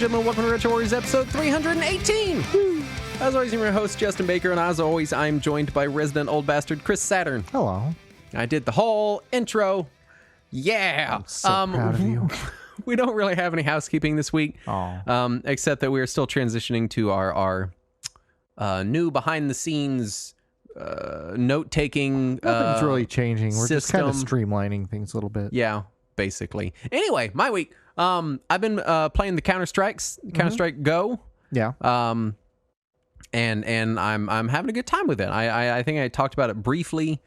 gentlemen, welcome to Retro Warriors episode 318. Woo. As always, I'm your host, Justin Baker, and as always, I'm joined by resident old bastard Chris Saturn. Hello. I did the whole intro. Yeah. I'm so proud of you. We don't really have any housekeeping this week, except that we are still transitioning to our new behind-the-scenes note-taking Nothing's really changing. We're just kind of system. streamlining things a little bit. Yeah, basically. Anyway, my week. I've been playing the Counter-Strike Go. Yeah. And I'm having a good time with it. I think I talked about it briefly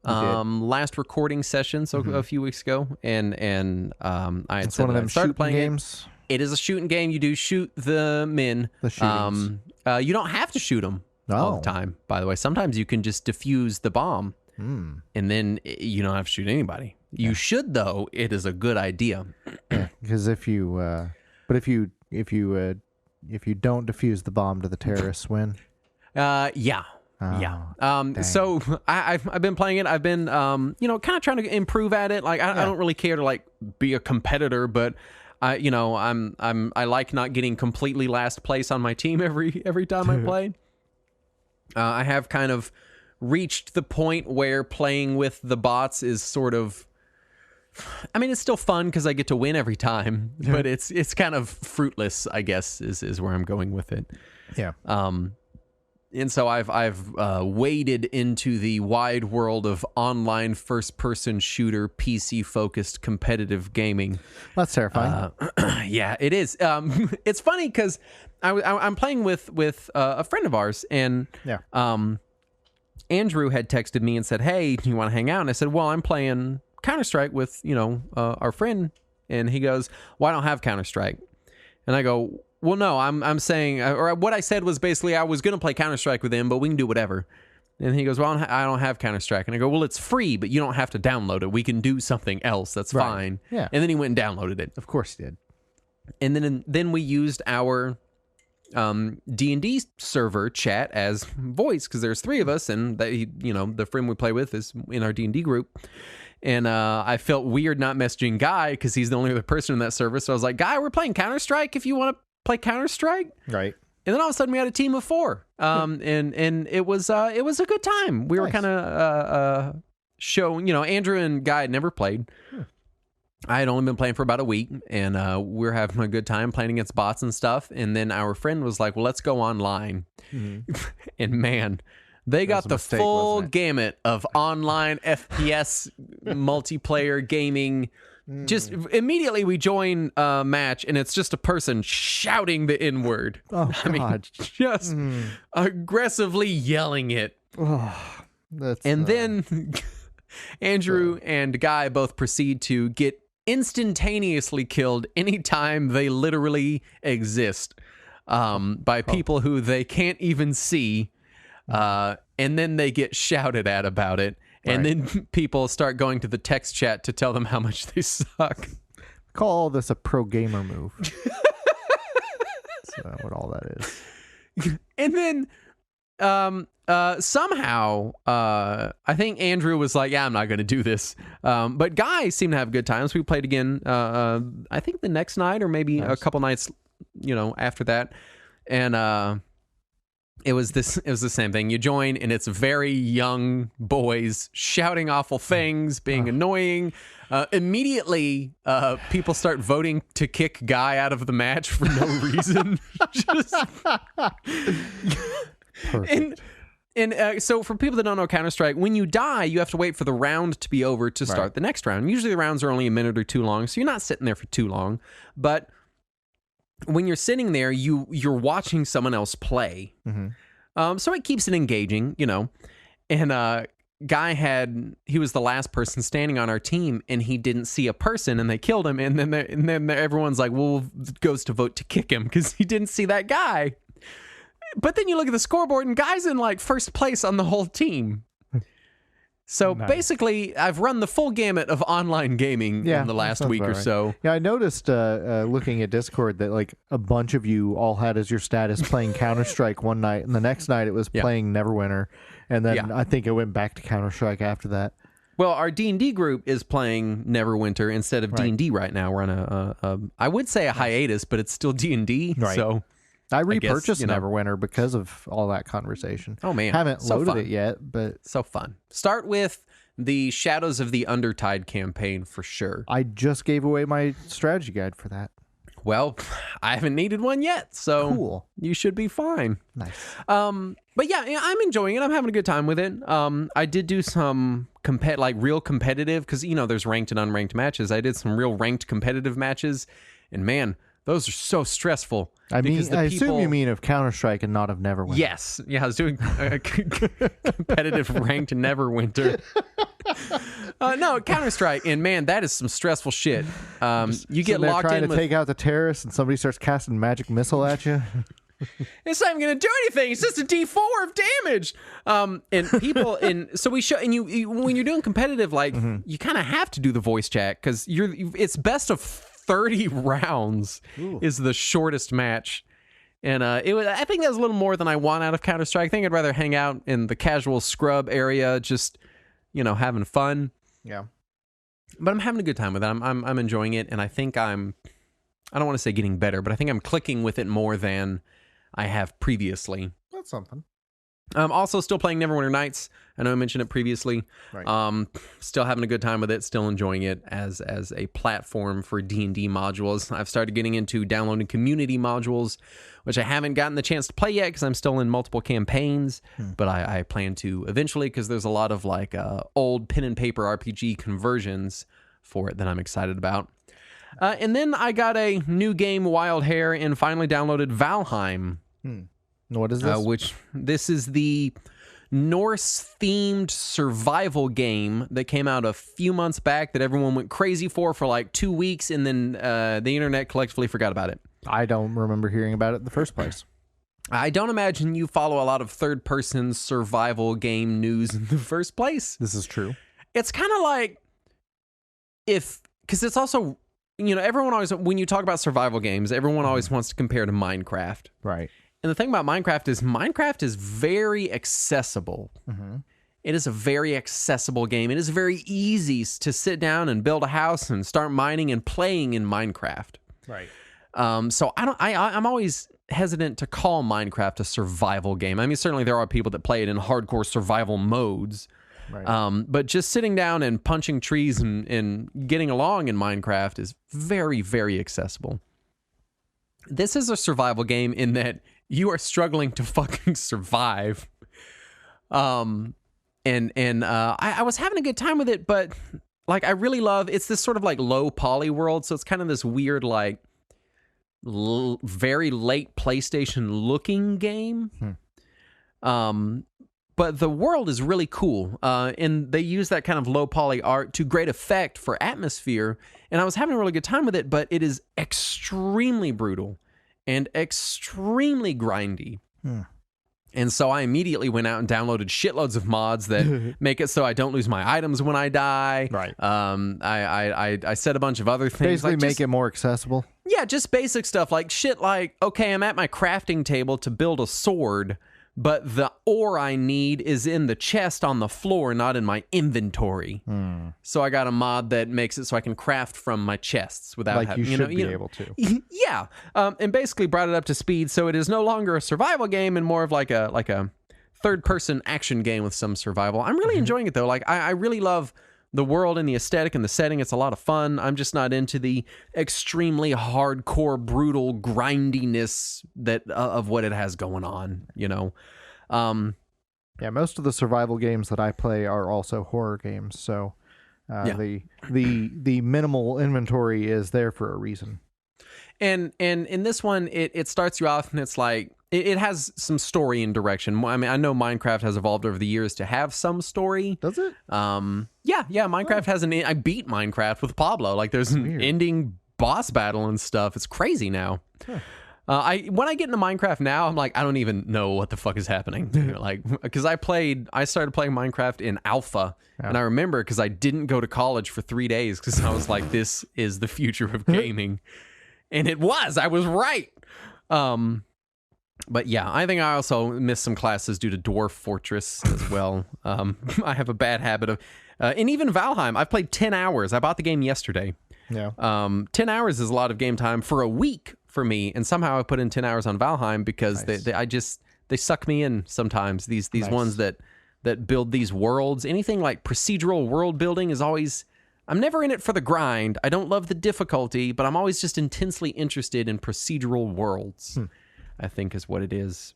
last recording session, so a few weeks ago, and I had It's said one of them started playing games. It is a shooting game. You do shoot the men. The shootings. You don't have to shoot them all the time, by the way. Sometimes you can just defuse the bomb, and then you don't have to shoot anybody. You should, though. It is a good idea. Because if you don't defuse the bomb, do the terrorists win? Yeah. So I've been playing it. I've been, kind of trying to improve at it. Like, I don't really care to like be a competitor, but I like not getting completely last place on my team every time I play. I have kind of reached the point where playing with the bots is sort of, I mean, it's still fun because I get to win every time, but it's kind of fruitless, I guess, is where I'm going with it. Yeah. And so I've waded into the wide world of online first-person shooter, PC-focused competitive gaming. That's terrifying. Yeah, it is. It's funny because I'm playing with a friend of ours, and Andrew had texted me and said, "Hey, do you want to hang out?" And I said, "Well, I'm playing Counter-Strike with our friend," and he goes, "Well, I don't have Counter-Strike," and I go, "Well, no, I'm saying," or what I said was basically I was going to play Counter-Strike with him, but we can do whatever. And he goes, "Well, I don't have Counter-Strike," and I go, "Well, it's free, but you don't have to download it. We can do something else. That's fine." Yeah. And then he went and downloaded it. Of course he did. And then we used our D&D server chat as voice because there's three of us, and the friend we play with is in our D&D group. And I felt weird not messaging Guy because he's the only other person in that server. So I was like, "Guy, we're playing Counter-Strike if you want to play Counter-Strike." Right. And then all of a sudden we had a team of 4. And it was a good time. We were kind of showing, Andrew and Guy had never played. I had only been playing for about a week, and we were having a good time playing against bots and stuff. And then our friend was like, "Well, let's go online." And man, they got the full gamut of online FPS multiplayer gaming. Just immediately we join a match, and it's just a person shouting the N-word. Oh, God. I mean, just aggressively yelling it. Then Andrew and Guy both proceed to get instantaneously killed anytime they literally exist by people who they can't even see. And then they get shouted at about it. And then people start going to the text chat to tell them how much they suck. Call all this a pro gamer move. That's what all that is. And then somehow, I think Andrew was like, "Yeah, I'm not going to do this." But Guy seemed to have good times. We played again, I think the next night or maybe a couple nights, after that. And it was the same thing. You join, and it's very young boys shouting awful things, being annoying. Immediately, people start voting to kick Guy out of the match for no reason. Just Perfect. And so for people that don't know Counter-Strike, when you die, you have to wait for the round to be over to start the next round. Usually the rounds are only a minute or two long, so you're not sitting there for too long. But when you're sitting there, you're watching someone else play. So it keeps it engaging, And Guy he was the last person standing on our team, and he didn't see a person, and they killed him. And then everyone's like, "Well, goes to vote to kick him because he didn't see that guy." But then you look at the scoreboard, and Guy's in like first place on the whole team. So basically, I've run the full gamut of online gaming in the last week or so. Yeah, I noticed looking at Discord that like a bunch of you all had as your status playing Counter-Strike one night, and the next night it was playing Neverwinter, and then I think it went back to Counter-Strike after that. Well, our D&D group is playing Neverwinter instead of D&D right now. We're on a I would say a hiatus, but it's still D&D. Right. So I repurchased guess, Neverwinter because of all that conversation. Oh, man. Haven't So loaded fun. it yet, but So fun. Start with the Shadows of the Undertide campaign for sure. I just gave away my strategy guide for that. Well, I haven't needed one yet, so Cool. you should be fine. Nice. But yeah, I'm enjoying it. I'm having a good time with it. I did do some real competitive, because there's ranked and unranked matches. I did some real ranked competitive matches, and man, those are so stressful. I assume you mean of Counter-Strike and not of Neverwinter. Yes. Yeah, I was doing competitive ranked Neverwinter. No, Counter-Strike, and man, that is some stressful shit. You get locked trying in to take out the terrorists, and somebody starts casting magic missile at you. It's not even going to do anything. It's just a D4 of damage. And people, so we show, and you when you're doing competitive, you kind of have to do the voice chat, because it's best of 30 rounds. Ooh. Is the shortest match. And I think that was a little more than I want out of Counter-Strike. I think I'd rather hang out in the casual scrub area, just, having fun. Yeah. But I'm having a good time with it. I'm enjoying it, and I think I don't want to say getting better, but I think I'm clicking with it more than I have previously. That's something. I'm also still playing Neverwinter Nights. I know I mentioned it previously. Right. Still having a good time with it. Still enjoying it as a platform for D&D modules. I've started getting into downloading community modules, which I haven't gotten the chance to play yet because I'm still in multiple campaigns. But I plan to eventually, because there's a lot of old pen and paper RPG conversions for it that I'm excited about. And then I got a new game, Wild Hair, and finally downloaded Valheim. What is this? This is the Norse-themed survival game that came out a few months back that everyone went crazy for like 2 weeks, and then the internet collectively forgot about it. I don't remember hearing about it in the first place. I don't imagine you follow a lot of third-person survival game news in the first place. This is true. It's kind of like because it's also, everyone always, when you talk about survival games, everyone always wants to compare to Minecraft. Right. And the thing about Minecraft is very accessible. Mm-hmm. It is a very accessible game. It is very easy to sit down and build a house and start mining and playing in Minecraft. Right. So I'm always hesitant to call Minecraft a survival game. I mean, certainly there are people that play it in hardcore survival modes. Right. But just sitting down and punching trees and getting along in Minecraft is very, very accessible. This is a survival game in that you are struggling to fucking survive. I was having a good time with it, but I really love, it's this sort of low poly world. So it's kind of this weird, very late PlayStation looking game. But the world is really cool. And they use that kind of low poly art to great effect for atmosphere. And I was having a really good time with it, but it is extremely brutal and extremely grindy. And so I immediately went out and downloaded shitloads of mods that make it so I don't lose my items when I die. Right. I said a bunch of other things. Basically make it more accessible. Yeah, just basic stuff okay, I'm at my crafting table to build a sword, but the ore I need is in the chest on the floor, not in my inventory. So I got a mod that makes it so I can craft from my chests without having, you should be able to. Yeah, and basically brought it up to speed, so it is no longer a survival game and more of like a third-person action game with some survival. I'm really enjoying it though. I really love the world and the aesthetic and the setting. It's a lot of fun. I'm just not into the extremely hardcore, brutal grindiness of what it has going on, Yeah, most of the survival games that I play are also horror games, so the minimal inventory is there for a reason. And in this one, it starts you off and it's it has some story and direction. I mean, I know Minecraft has evolved over the years to have some story. Does it? Yeah. Minecraft has I beat Minecraft with Pablo. There's an ending boss battle and stuff. It's crazy now. Huh. When I get into Minecraft now, I'm I don't even know what the fuck is happening. Because I started playing Minecraft in alpha, and I remember because I didn't go to college for 3 days because I was this is the future of gaming, and I was right. But yeah, I think I also missed some classes due to Dwarf Fortress as well. I have a bad habit of And even Valheim, I've played 10 hours. I bought the game yesterday. Yeah. 10 hours is a lot of game time for a week for me, and somehow I put in 10 hours on Valheim because they suck me in sometimes. These ones that build these worlds. Anything like procedural world building is always... I'm never in it for the grind. I don't love the difficulty, but I'm always just intensely interested in procedural worlds, I think is what it is.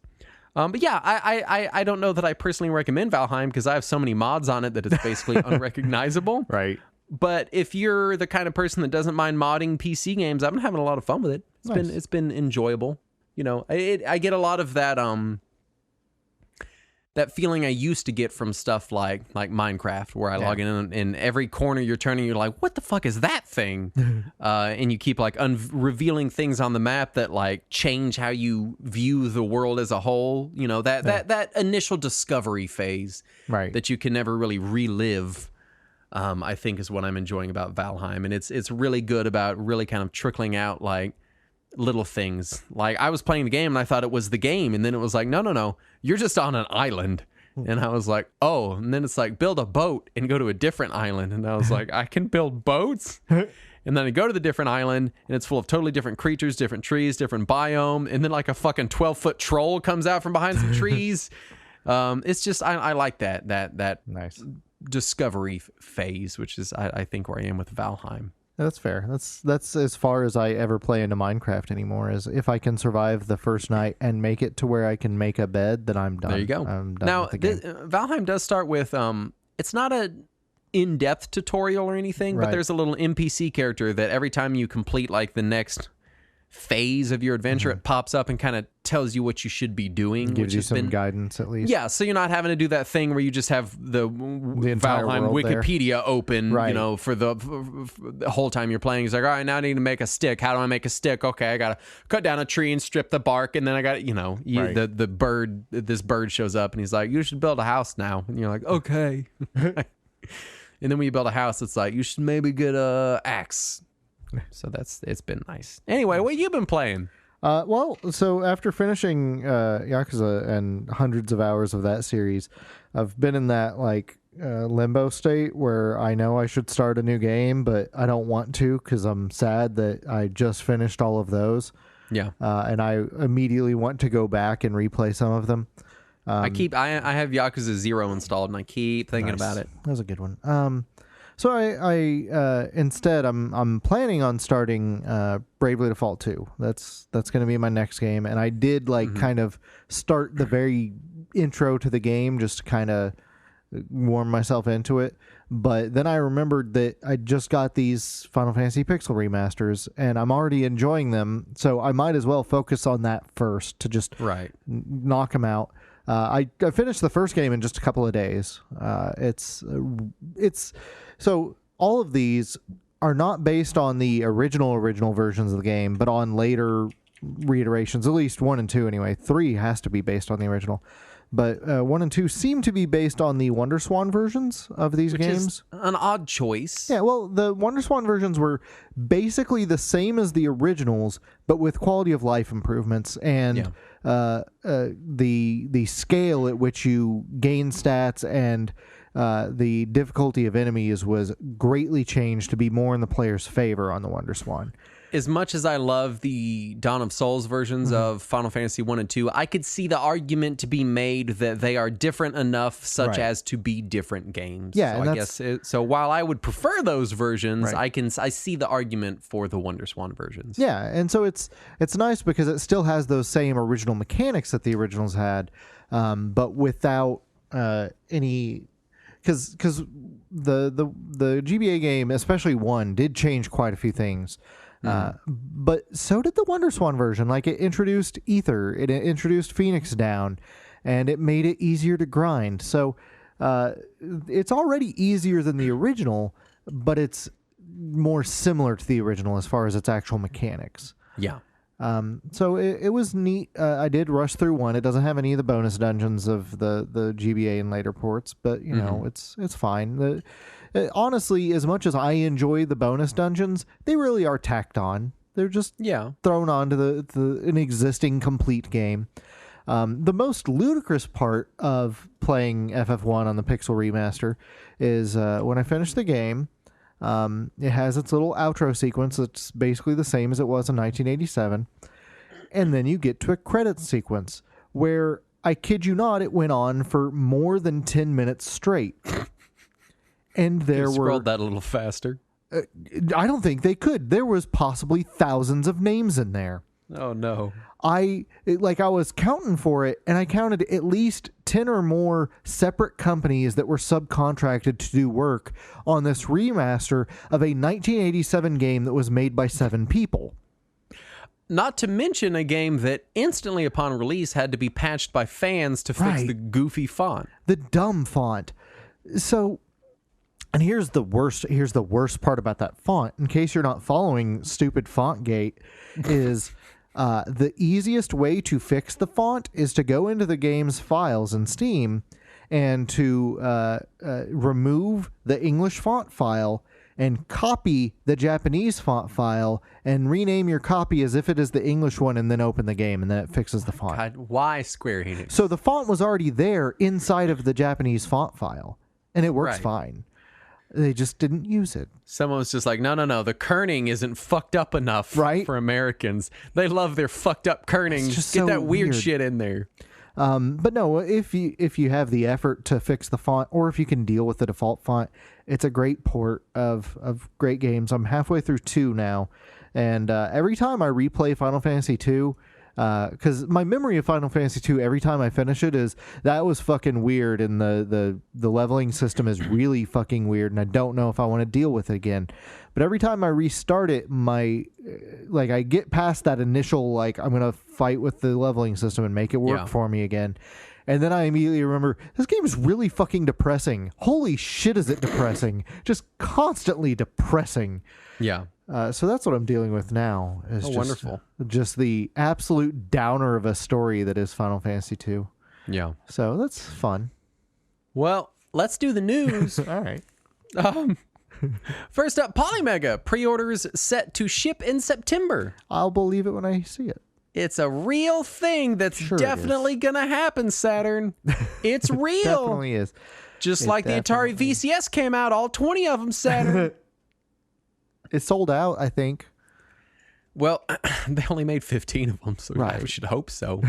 But yeah, I don't know that I personally recommend Valheim because I have so many mods on it that it's basically unrecognizable. Right. But if you're the kind of person that doesn't mind modding PC games, I've been having a lot of fun with it. It's been enjoyable. You know, I get a lot of that that feeling I used to get from stuff like Minecraft, where I log in and every corner you're turning, you're like, what the fuck is that thing? And you keep like revealing things on the map that like change how you view the world as a whole. You know, that initial discovery phase that you can never really relive. I think is what I'm enjoying about Valheim, and it's really good about really kind of trickling out like little things. Like I was playing the game and I thought it was the game, and then it was like, no, you're just on an island. And I was like, oh, and then it's like build a boat and go to a different island, and I was like, I can build boats. And then I go to the different island, and it's full of totally different creatures, different trees, different biome, and then like a fucking 12-foot troll comes out from behind some trees. It's just I like that nice discovery phase, which is I think where I am with Valheim. That's fair. That's as far as I ever play into Minecraft anymore. Is if I can survive the first night and make it to where I can make a bed, then I'm done. There you go. I'm done now, with the game. Valheim does start with it's not a in-depth tutorial or anything, but there's a little NPC character that every time you complete like the next phase of your adventure, it pops up and kind of tells you what you should be doing. Gives you some guidance at least. Yeah, so you're not having to do that thing where you just have the Valheim Wikipedia open, you know, for the whole time you're playing. It's like, all right, now I need to make a stick. How do I make a stick? Okay, I got to cut down a tree and strip the bark, and then I got to, you know, the bird, this bird shows up and he's like, you should build a house now. And you're like, okay. And then when you build a house, it's like, you should maybe get a axe. So it's been nice. Anyway, what have you been playing? Well, so after finishing Yakuza and hundreds of hours of that series, I've been in that like limbo state where I know I should start a new game, but I don't want to because I'm sad that I just finished all of those. Yeah. And I immediately want to go back and replay some of them. I have Yakuza 0 installed, and I keep thinking about it. That was a good one. So I instead I'm planning on starting Bravely Default 2. That's going to be my next game, and I did kind of start the very intro to the game just to kind of warm myself into it. But then I remembered that I just got these Final Fantasy Pixel remasters, and I'm already enjoying them, so I might as well focus on that first to just knock them out. I finished the first game in just a couple of days. It's so all of these are not based on the original versions of the game, but on later reiterations, at least 1 and 2 anyway. 3 has to be based on the original. But 1 and 2 seem to be based on the WonderSwan versions of these games. Is an odd choice. Yeah, well, the WonderSwan versions were basically the same as the originals, but with quality of life improvements and the scale at which you gain stats and the difficulty of enemies was greatly changed to be more in the player's favor on the WonderSwan. As much as I love the Dawn of Souls versions of Final Fantasy 1 and 2, I could see the argument to be made that they are different enough such as to be different games. Yeah, so I guess so while I would prefer those versions, I see the argument for the WonderSwan versions. Yeah, and so it's nice because it still has those same original mechanics that the originals had, but without any... Because the GBA game, especially 1, did change quite a few things. But so did the WonderSwan version. Like, it introduced Ether, it introduced Phoenix Down, and it made it easier to grind. So it's already easier than the original, but it's more similar to the original as far as its actual mechanics. Yeah. So it was neat. I did rush through 1. It doesn't have any of the bonus dungeons of the GBA and later ports, but you know, it's fine. Honestly, as much as I enjoy the bonus dungeons, they really are tacked on. They're just thrown onto an existing complete game. The most ludicrous part of playing FF1 on the Pixel Remaster is when I finish the game, it has its little outro sequence that's basically the same as it was in 1987. And then you get to a credit sequence where, I kid you not, it went on for more than 10 minutes straight. And there were... scrolled that a little faster. I don't think they could. There was possibly thousands of names in there. Oh, no. I was counting for it, and I counted at least 10 or more separate companies that were subcontracted to do work on this remaster of a 1987 game that was made by 7 people. Not to mention a game that instantly upon release had to be patched by fans to fix the goofy font. The dumb font. So, and here's the worst part about that font, in case you're not following stupid FontGate, is the easiest way to fix the font is to go into the game's files in Steam and to remove the English font file and copy the Japanese font file and rename your copy as if it is the English one, and then open the game, and then it fixes the font. God, why Square Enix? So the font was already there inside of the Japanese font file, and it works fine. They just didn't use it. Someone was just like, no, the kerning isn't fucked up enough for Americans. They love their fucked up kerning. Just get that weird shit in there. But no, if you have the effort to fix the font, or if you can deal with the default font, it's a great port of great games. I'm halfway through 2 now, and every time I replay Final Fantasy 2, because my memory of Final Fantasy 2 every time I finish it is that was fucking weird, and the leveling system is really fucking weird, and I don't know if I want to deal with it again. But every time I restart it, I get past that initial, I'm gonna fight with the leveling system and make it work for me again. And then I immediately remember, this game is really fucking depressing. Holy shit, is it depressing? Just constantly depressing. Yeah. So that's what I'm dealing with now. Is wonderful. Just the absolute downer of a story that is Final Fantasy 2. Yeah. So that's fun. Well, let's do the news. All right. First up, Polymega Pre-Orders set to ship in September. I'll believe it when I see it. It's a real thing that's definitely going to happen, Saturn. It's real. It definitely is. Just like the Atari VCS came out, all 20 of them, Saturn. It sold out, I think. Well, they only made 15 of them, so we should hope so.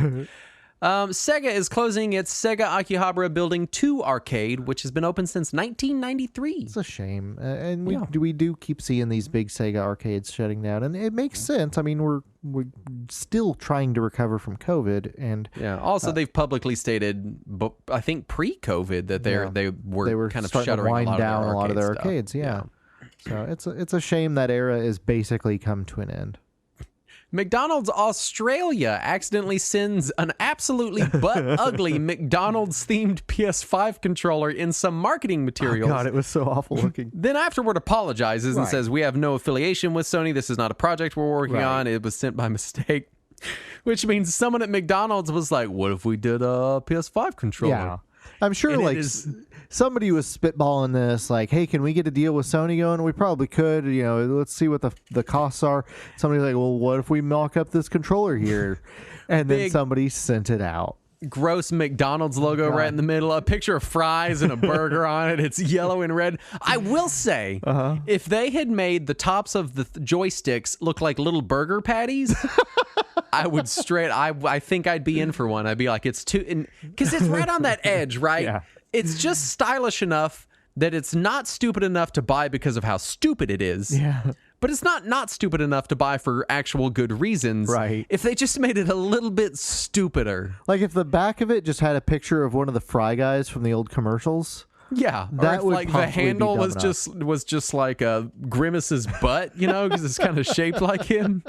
Sega is closing its Sega Akihabara Building 2 arcade, which has been open since 1993. It's a shame. And we do keep seeing these big Sega arcades shutting down, and it makes sense. I mean, we're still trying to recover from COVID, and also they've publicly stated, I think pre-COVID, that they were kind of shuttering to wind down a lot of their arcades. Yeah. So it's a shame that era is basically come to an end. McDonald's Australia accidentally sends an absolutely butt-ugly McDonald's-themed PS5 controller in some marketing materials. Oh, God, it was so awful looking. Then afterward apologizes and says, we have no affiliation with Sony. This is not a project we're working on. It was sent by mistake. Which means someone at McDonald's was like, what if we did a PS5 controller? Yeah. I'm sure somebody was spitballing this, like, hey, can we get a deal with Sony going? We probably could. Let's see what the costs are. Somebody's like, well, what if we mock up this controller here? And then somebody sent it out. Gross McDonald's logo right in the middle. A picture of fries and a burger on it. It's yellow and red. I will say, if they had made the tops of the joysticks look like little burger patties, I would I think I'd be in for one. I'd be like, it's too, because it's right on that edge, right? Yeah. It's just stylish enough that it's not stupid enough to buy because of how stupid it is. Yeah. But it's not stupid enough to buy for actual good reasons. Right. If they just made it a little bit stupider. Like if the back of it just had a picture of one of the Fry Guys from the old commercials. Yeah, that would like the handle was just like a Grimace's butt, because it's kind of shaped like him.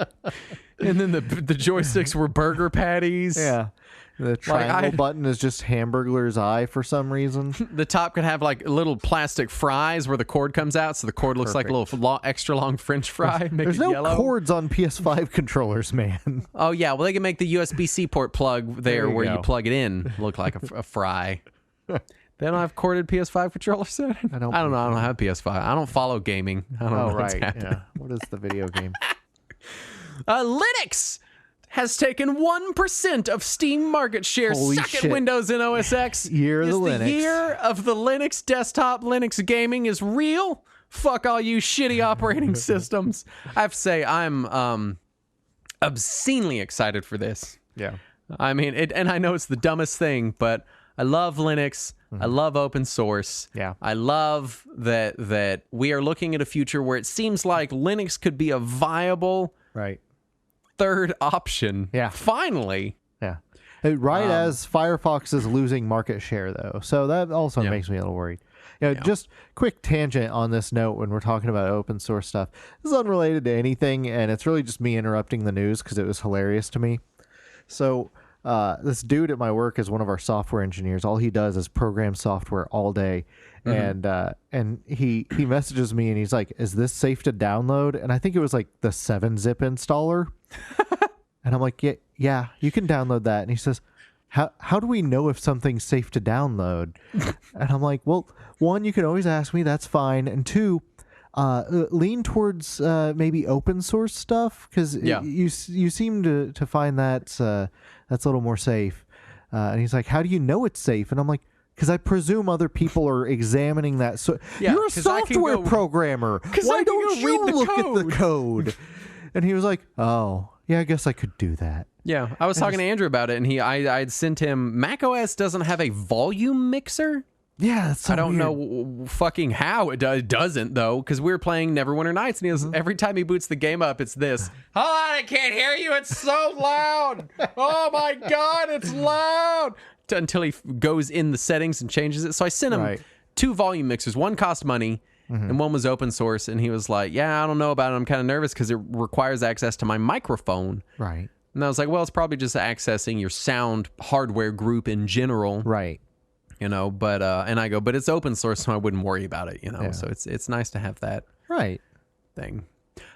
And then the joysticks were burger patties. Yeah. The triangle button is just Hamburglar's eye for some reason. The top could have like little plastic fries where the cord comes out, so the cord looks like a little extra long French fry. There's no cords on PS5 controllers, man. Oh yeah, well they can make the USB-C port plug there where you plug it in look like a fry. They don't have corded PS5 controllers? I don't know. I don't have PS5. I don't follow gaming. I don't know what's happening. Yeah. What is the video game? Linux has taken 1% of Steam market share. Holy Suck shit. it, Windows and OS X. Year of the the Linux. year of the Linux desktop. Linux gaming is real. Fuck all you shitty operating systems. I have to say, I'm obscenely excited for this. Yeah. I mean, and I know it's the dumbest thing, but I love Linux. I love open source. Yeah. I love that we are looking at a future where it seems like Linux could be a viable Right. third option. Yeah. Finally. Yeah. Right as Firefox is losing market share, though. So that also makes me a little worried. Just quick tangent on this note when we're talking about open source stuff. This is unrelated to anything, and it's really just me interrupting the news because it was hilarious to me. So this dude at my work is one of our software engineers. All he does is program software all day. And he messages me and he's like, "Is this safe to download?" And I think it was like the 7-zip installer. And I'm like, yeah, you can download that. And he says, how do we know if something's safe to download? And I'm like, well, one, you can always ask me. That's fine. And two, lean towards maybe open source stuff because you seem to find that's a little more safe. And he's like, how do you know it's safe? And I'm like, because I presume other people are examining that. So you're a software programmer. Why don't you look at the code? And he was like, oh, yeah, I guess I could do that. Yeah, I was talking to Andrew about it, and I'd sent him, macOS doesn't have a volume mixer. Yeah, that's so I don't weird. know fucking how it doesn't, though, because we were playing Neverwinter Nights, and he was, every time he boots the game up, it's this. Hold on, I can't hear you. It's so loud. Oh, my God, it's loud. Until he goes in the settings and changes it. So I sent him 2 volume mixers. One cost money, and one was open source, and he was like, yeah, I don't know about it. I'm kind of nervous because it requires access to my microphone. Right. And I was like, well, it's probably just accessing your sound hardware group in general. Right. You know, but and I go, but it's open source, so I wouldn't worry about it, you know. So it's nice to have that thing.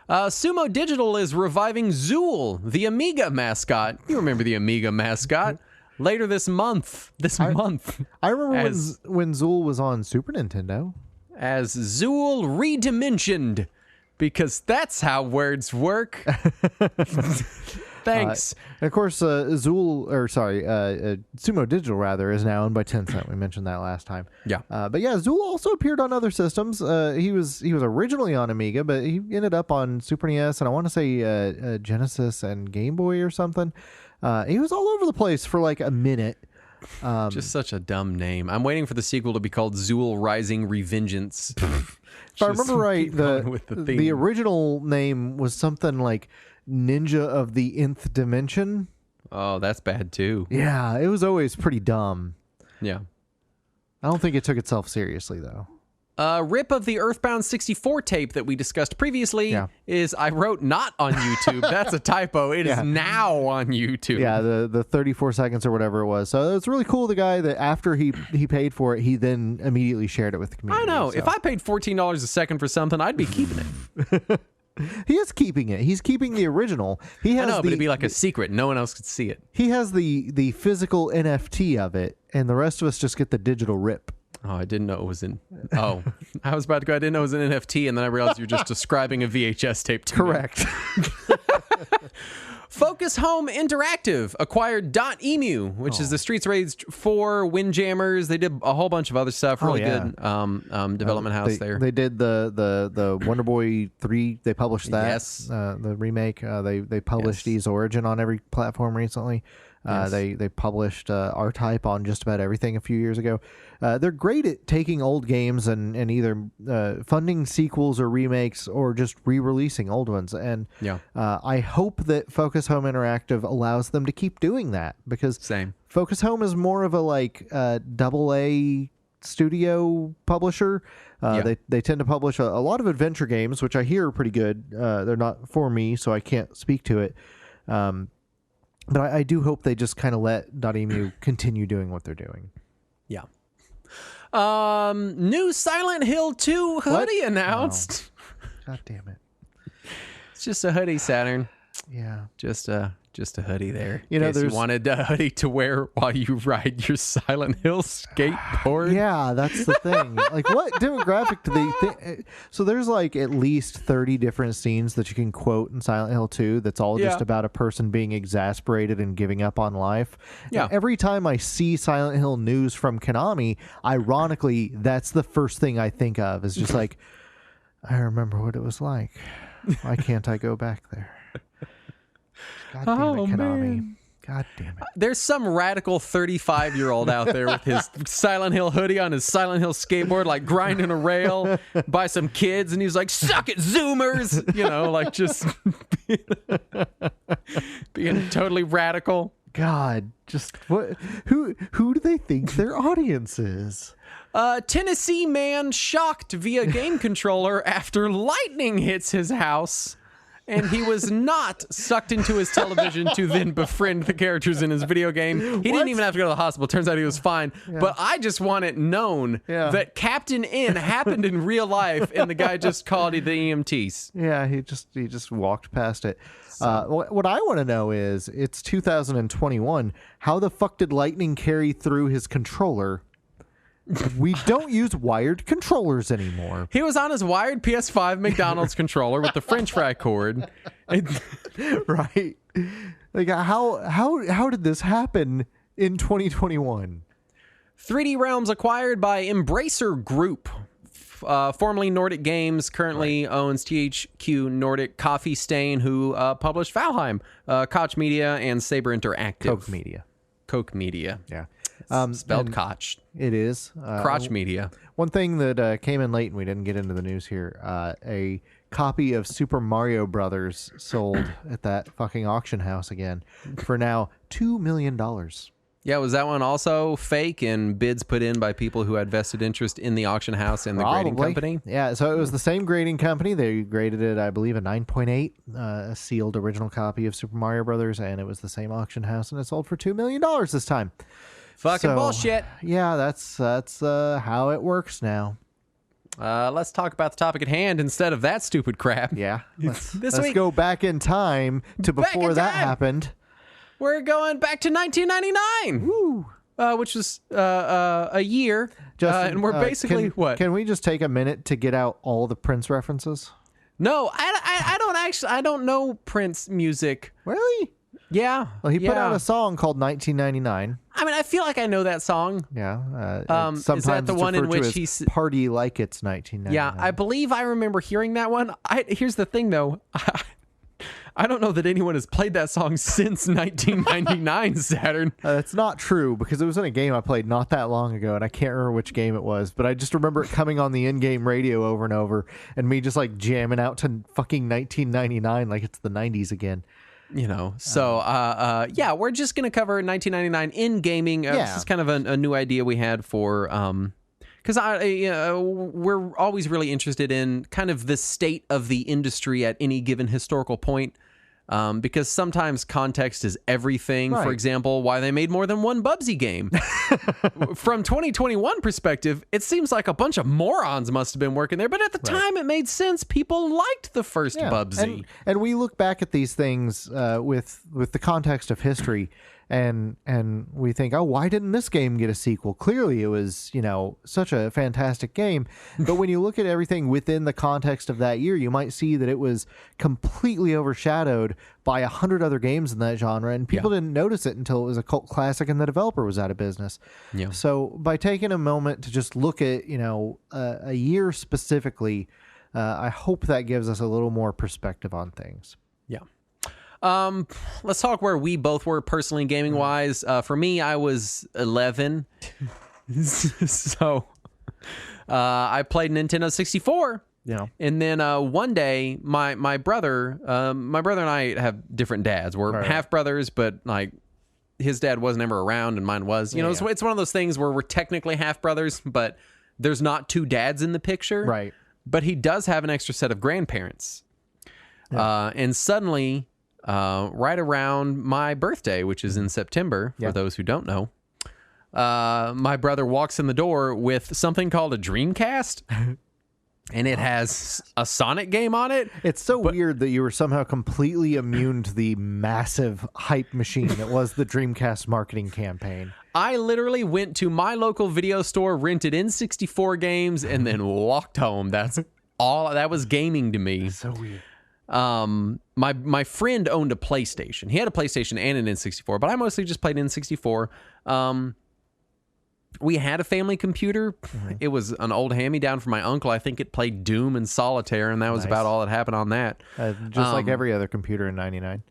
Sumo Digital is reviving Zool, the Amiga mascot. You remember the Amiga mascot? Later this month. I remember when Zool was on Super Nintendo. As Zool Redimensioned, because that's how words work. Thanks. And of course, Sumo Digital rather is now owned by Tencent. We mentioned that last time. Yeah. But yeah, Zool also appeared on other systems. He was originally on Amiga, but he ended up on Super NES and I want to say Genesis and Game Boy or something. He was all over the place for like a minute. Just such a dumb name. I'm waiting for the sequel to be called Zool Rising Revengeance. If I remember right, the original name was something like Ninja of the Nth Dimension. Oh, that's bad too. Yeah, it was always pretty dumb. Yeah. I don't think it took itself seriously, though. Rip of the Earthbound 64 tape that we discussed previously is, I wrote not on YouTube. That's a typo. It is now on YouTube. Yeah, the 34 seconds or whatever it was. So it's really cool, the guy that after he paid for it, he then immediately shared it with the community. I know. So. If I paid $14 a second for something, I'd be keeping it. He is keeping it. He's keeping the original. He has but it'd be like a secret. No one else could see it. He has the physical NFT of it, and the rest of us just get the digital rip. Oh, I didn't know it was in... Oh, I was about to go, I didn't know it was an NFT, and then I realized you're just describing a VHS tape to Correct. Focus Home Interactive acquired .emu, which is the Streets Rage 4 Windjammers. They did a whole bunch of other stuff. Really good development house there. They did the Wonder Boy 3. They published that. Yes. The remake. They published Ys Origin on every platform recently. They published R-Type on just about everything a few years ago. They're great at taking old games and either funding sequels or remakes or just re-releasing old ones. And I hope that Focus Home Interactive allows them to keep doing that because Focus Home is more of a like AA studio publisher. They tend to publish a lot of adventure games, which I hear are pretty good. They're not for me, so I can't speak to it. But I do hope they just kind of let .emu continue doing what they're doing. Yeah. New Silent Hill 2 hoodie announced. God damn it. It's just a hoodie, Saturn. Yeah. Just Just a hoodie there. You know, In case there's you wanted a hoodie to wear while you ride your Silent Hill skateboard. Yeah, that's the thing. Like, what demographic do they think? So there's like at least 30 different scenes that you can quote in Silent Hill 2 that's all just about a person being exasperated and giving up on life. Yeah. And every time I see Silent Hill news from Konami, ironically, that's the first thing I think of is just like, I remember what it was like. Why can't I go back there? God damn it, Konami. Man. God damn it. There's some radical 35-year-old out there with his Silent Hill hoodie on his Silent Hill skateboard, like grinding a rail by some kids, and he's like, suck it, Zoomers! You know, like just being totally radical. God, just what? Who do they think their audience is? Tennessee man shocked via game controller after lightning hits his house. And he was not sucked into his television to then befriend the characters in his video game. He didn't even have to go to the hospital. Turns out he was fine. Yeah. But I just want it known that Captain N happened in real life, and the guy just called the EMTs. Yeah, he just walked past it. What I want to know is, it's 2021. How the fuck did lightning carry through his controller? We don't use wired controllers anymore. He was on his wired PS5 McDonald's controller with the French fry cord. Right. Like, how did this happen in 2021? 3D Realms acquired by Embracer Group. Formerly Nordic Games, currently owns THQ Nordic Coffee Stain, who published Valheim, Koch Media, and Saber Interactive. Koch Media. Yeah. Spelled Koch. It is. Crotch Media. One thing that came in late and we didn't get into the news here, a copy of Super Mario Brothers sold at that fucking auction house again for now $2 million. Yeah, was that one also fake and bids put in by people who had vested interest in the auction house and the grading company? Yeah, so it was the same grading company. They graded it, I believe, a 9.8, a sealed original copy of Super Mario Brothers, and it was the same auction house, and it sold for $2 million this time. Fucking bullshit. Yeah, that's how it works now. Let's talk about the topic at hand instead of that stupid crap. Yeah, let's go back in time to before that happened. We're going back to 1999. Woo. Which was a year. Justin, and we're basically what? Can we just take a minute to get out all the Prince references? No, I don't know Prince music. Really? Yeah. Well, he put out a song called 1999. I mean, I feel like I know that song. Yeah. Sometimes is that the one in which he's Party Like It's 1999? Yeah, I believe I remember hearing that one. Here's the thing, though. I don't know that anyone has played that song since 1999, Saturn. That's not true, because it was in a game I played not that long ago, and I can't remember which game it was, but I just remember it coming on the in-game radio over and over, and me just like jamming out to fucking 1999 like it's the 90s again. You know, so yeah, we're just going to cover 1999 in gaming. This is kind of a new idea we had for, because we're always really interested in kind of the state of the industry at any given historical point. Because sometimes context is everything. Right. For example, why they made more than one Bubsy game. From 2021 perspective, it seems like a bunch of morons must have been working there. But at the time, it made sense. People liked the first Bubsy. And we look back at these things with the context of history. And we think, oh, why didn't this game get a sequel? Clearly, it was, such a fantastic game. But when you look at everything within the context of that year, you might see that it was completely overshadowed by 100 other games in that genre, and people didn't notice it until it was a cult classic and the developer was out of business. Yeah. So by taking a moment to just look at, a year specifically, I hope that gives us a little more perspective on things. Yeah. Let's talk where we both were personally gaming wise. For me, I was 11. So, I played Nintendo 64. Yeah. And then, one day my brother and I have different dads. We're half brothers, but like his dad wasn't ever around and mine was, it's one of those things where we're technically half brothers, but there's not two dads in the picture. Right. But he does have an extra set of grandparents. Yeah. And suddenly, right around my birthday, which is in September, for those who don't know, my brother walks in the door with something called a Dreamcast. And it has a Sonic game on it. It's so weird that you were somehow completely immune to the massive hype machine that was the Dreamcast marketing campaign. I literally went to my local video store, rented N64 games, and then walked home. That's all. That was gaming to me. So weird. My friend owned a PlayStation. He had a PlayStation and an N64, but I mostly just played N64. We had a family computer. Mm-hmm. It was an old hand-me-down from my uncle. I think it played Doom and Solitaire, and that was about all that happened on that. Just like every other computer in 99.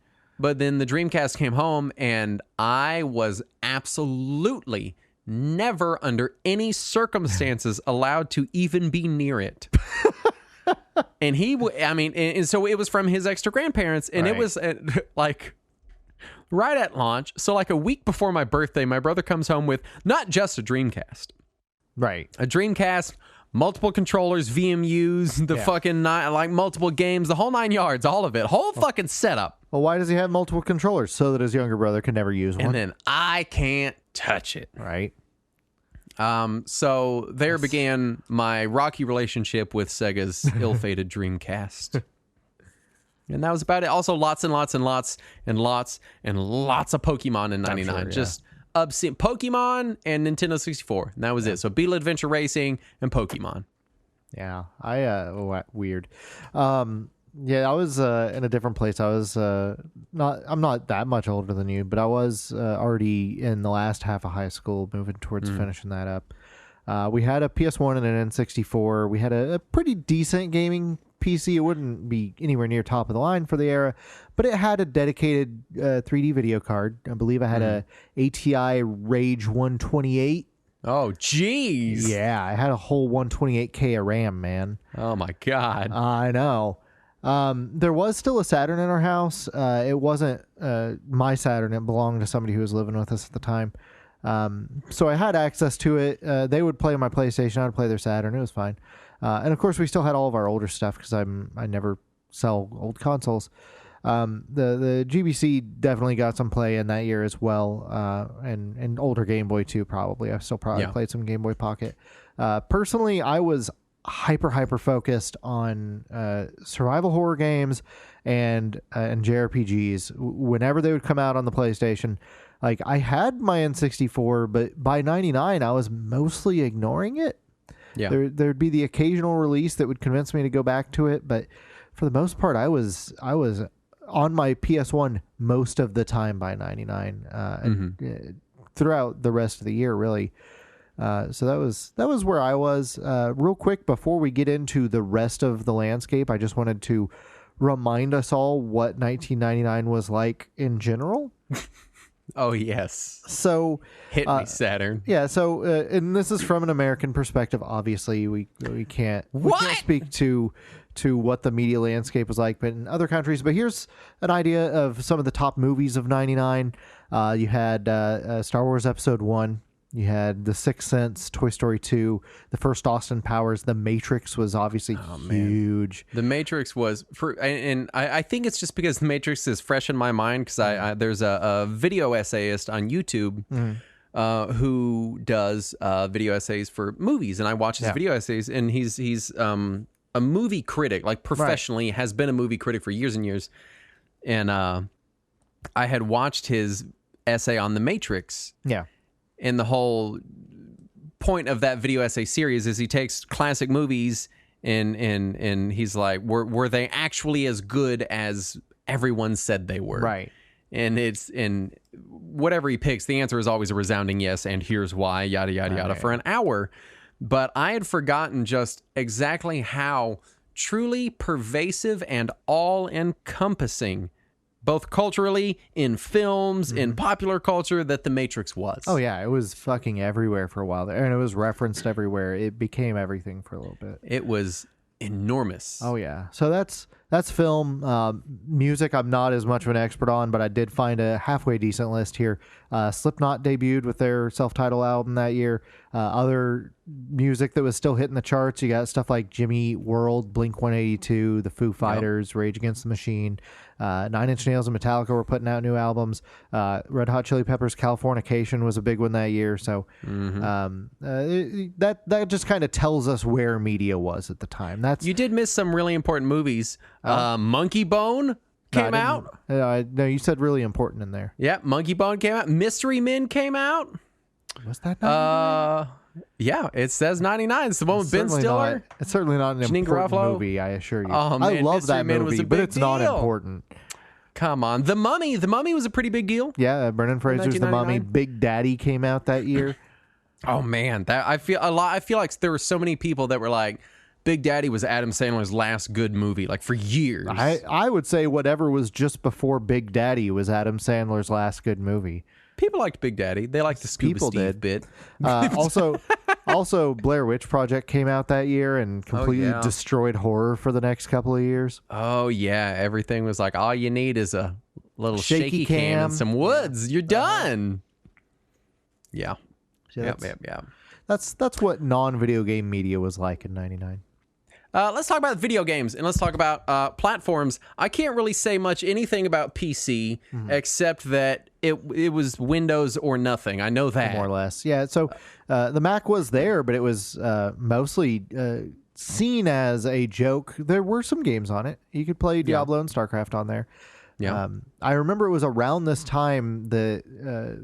But then the Dreamcast came home, and I was absolutely never, under any circumstances, allowed to even be near it. And and so it was from his extra grandparents, and it was like right at launch. So like a week before my birthday, my brother comes home with not just a Dreamcast, right? A Dreamcast, multiple controllers, VMUs, the fucking like multiple games, the whole 9 yards, all of it, whole fucking setup. Well, why does he have multiple controllers? So that his younger brother can never use one. And then I can't touch it. Right. So there began my rocky relationship with Sega's ill-fated Dreamcast. And that was about it. Also, lots and lots and lots and lots and lots of Pokemon in 99. Sure, just obscene. Pokemon and Nintendo 64. And that was it. So Beetle Adventure Racing and Pokemon. Yeah. Weird. I was in a different place. I'm not that much older than you, but I was already in the last half of high school, moving towards finishing that up. We had a PS1 and an N64. We had a pretty decent gaming PC. It wouldn't be anywhere near top of the line for the era, but it had a dedicated 3D video card. I believe I had a ATI Rage 128. Oh, jeez. Yeah, I had a whole 128K of RAM, man. Oh, my God. I know. There was still a Saturn in our house. It wasn't my Saturn. It belonged to somebody who was living with us at the time. So I had access to it. They would play my PlayStation. I would play their Saturn. It was fine. And of course, we still had all of our older stuff because I never sell old consoles. The GBC definitely got some play in that year as well, and older Game Boy too. Probably I still played some Game Boy Pocket. Personally, I was hyper focused on survival horror games and JRPGs. Whenever they would come out on the PlayStation, like I had my N64, but by 99 I was mostly ignoring it. Yeah, there'd be the occasional release that would convince me to go back to it, but for the most part, I was on my PS1 most of the time by 99, and throughout the rest of the year, really. So that was where I was. Real quick, before we get into the rest of the landscape, I just wanted to remind us all what 1999 was like in general. Oh, yes. So hit me, Saturn. Yeah. So, and this is from an American perspective. Obviously, we can't speak to what the media landscape was like, but in other countries. But here's an idea of some of the top movies of 99. You had Star Wars Episode 1. You had The Sixth Sense, Toy Story 2, the first Austin Powers. The Matrix was obviously huge. The Matrix was, and I think it's just because The Matrix is fresh in my mind because there's a video essayist on YouTube who does video essays for movies, and I watch his video essays, and he's a movie critic, like professionally, has been a movie critic for years and years, and I had watched his essay on The Matrix. Yeah. And the whole point of that video essay series is he takes classic movies and he's like, were they actually as good as everyone said they were? Right. And whatever he picks, the answer is always a resounding yes, and here's why, yada, yada, yada, for an hour. But I had forgotten just exactly how truly pervasive and all-encompassing, both culturally, in films, in popular culture, that The Matrix was. Oh, yeah. It was fucking everywhere for a while there. And it was referenced everywhere. It became everything for a little bit. It was enormous. Oh, yeah. So that's film. Music, I'm not as much of an expert on, but I did find a halfway decent list here. Slipknot debuted with their self-titled album that year. Other music that was still hitting the charts, you got stuff like Jimmy Eat World, Blink-182, the Foo Fighters, Rage Against the Machine. 9 Inch Nails and Metallica were putting out new albums. Red Hot Chili Peppers' Californication was a big one that year. So that just kind of tells us where media was at the time. You did miss some really important movies. Monkey Bone came out. No, you said really important in there. Yeah, Monkey Bone came out. Mystery Men came out. Was that 99? Yeah, it says 99. It's the one with Ben Stiller. It's certainly not an important movie, I assure you. Oh, man, I love Mystery that Men movie, was a but big it's not deal. important. Come on. The Mummy. The Mummy was a pretty big deal. Yeah, Brendan Fraser's The Mummy. 1999. Big Daddy came out that year. Oh man, I feel like there were so many people that were like, Big Daddy was Adam Sandler's last good movie, like for years. I would say whatever was just before Big Daddy was Adam Sandler's last good movie. People liked Big Daddy. They liked the Scuba People Steve did. bit. Also, Blair Witch Project came out that year and completely destroyed horror for the next couple of years. Oh yeah, everything was like, all you need is a little shaky cam cam and some woods. You're done. Yeah. So Yeah. That's what non-video game media was like in '99. Let's talk about video games and let's talk about platforms. I can't really say anything about PC except that it was Windows or nothing. I know that. More or less. Yeah, so the Mac was there, but it was mostly seen as a joke. There were some games on it. You could play Diablo and StarCraft on there. Yeah. I remember it was around this time that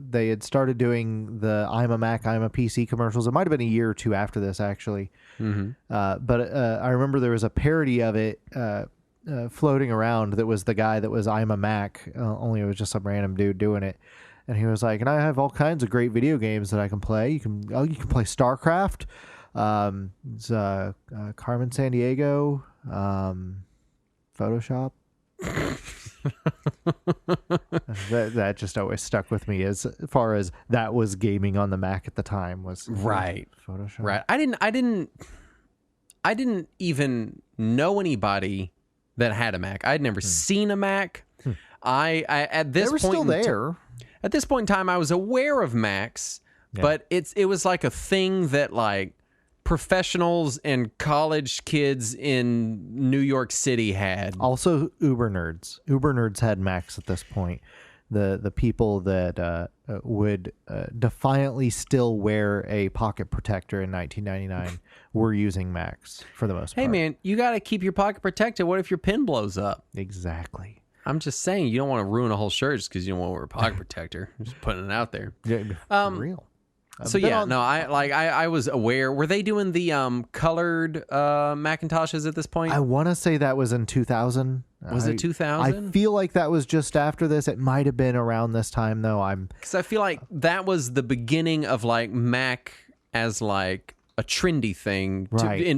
they had started doing the I'm a Mac, I'm a PC commercials. It might have been a year or two after this, actually. But I remember there was a parody of it floating around that was the guy that was I'm a Mac, only it was just some random dude doing it. And he was like, and I have all kinds of great video games that I can play. You can play StarCraft, Carmen Sandiego, Photoshop. that just always stuck with me as far as that was gaming on the Mac at the time was right. Photoshop. Right. I didn't even know anybody that had a Mac. I'd never seen a Mac. I at this they were point still there. At this point in time, I was aware of Macs, but it was like a thing that like professionals and college kids in New York City had. Also, Uber nerds. Uber nerds had Macs at this point. The people that would defiantly still wear a pocket protector in 1999 were using Macs for the most part. Hey man, you got to keep your pocket protected. What if your pin blows up? Exactly. I'm just saying, you don't want to ruin a whole shirt just because you don't want to wear a pocket protector. I'm just putting it out there. Yeah, for real. So yeah, I was aware. Were they doing the colored Macintoshes at this point? I want to say that was in 2000. Was it 2000? I feel like that was just after this. It might have been around this time though. Because I feel like that was the beginning of like Mac as like a trendy thing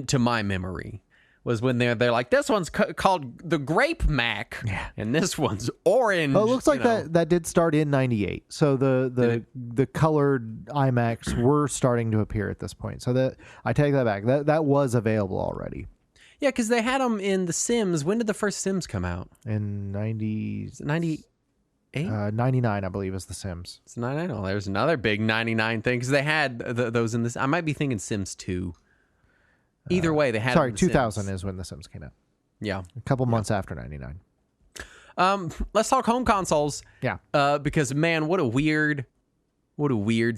to my memory. Was when they're like, this one's called the Grape Mac, and this one's orange. Well, it looks like that did start in '98. So the colored iMacs were starting to appear at this point. So I take that back. That was available already. Yeah, because they had them in The Sims. When did the first Sims come out? In 98? 99, I believe, is The Sims. It's 99. Oh, there's another big 99 thing because they had those in this. I might be thinking Sims 2. Either way, they had. Sorry, 2000 is when The Sims came out. Yeah, a couple months after 99. Let's talk home consoles. Yeah, because man, what a weird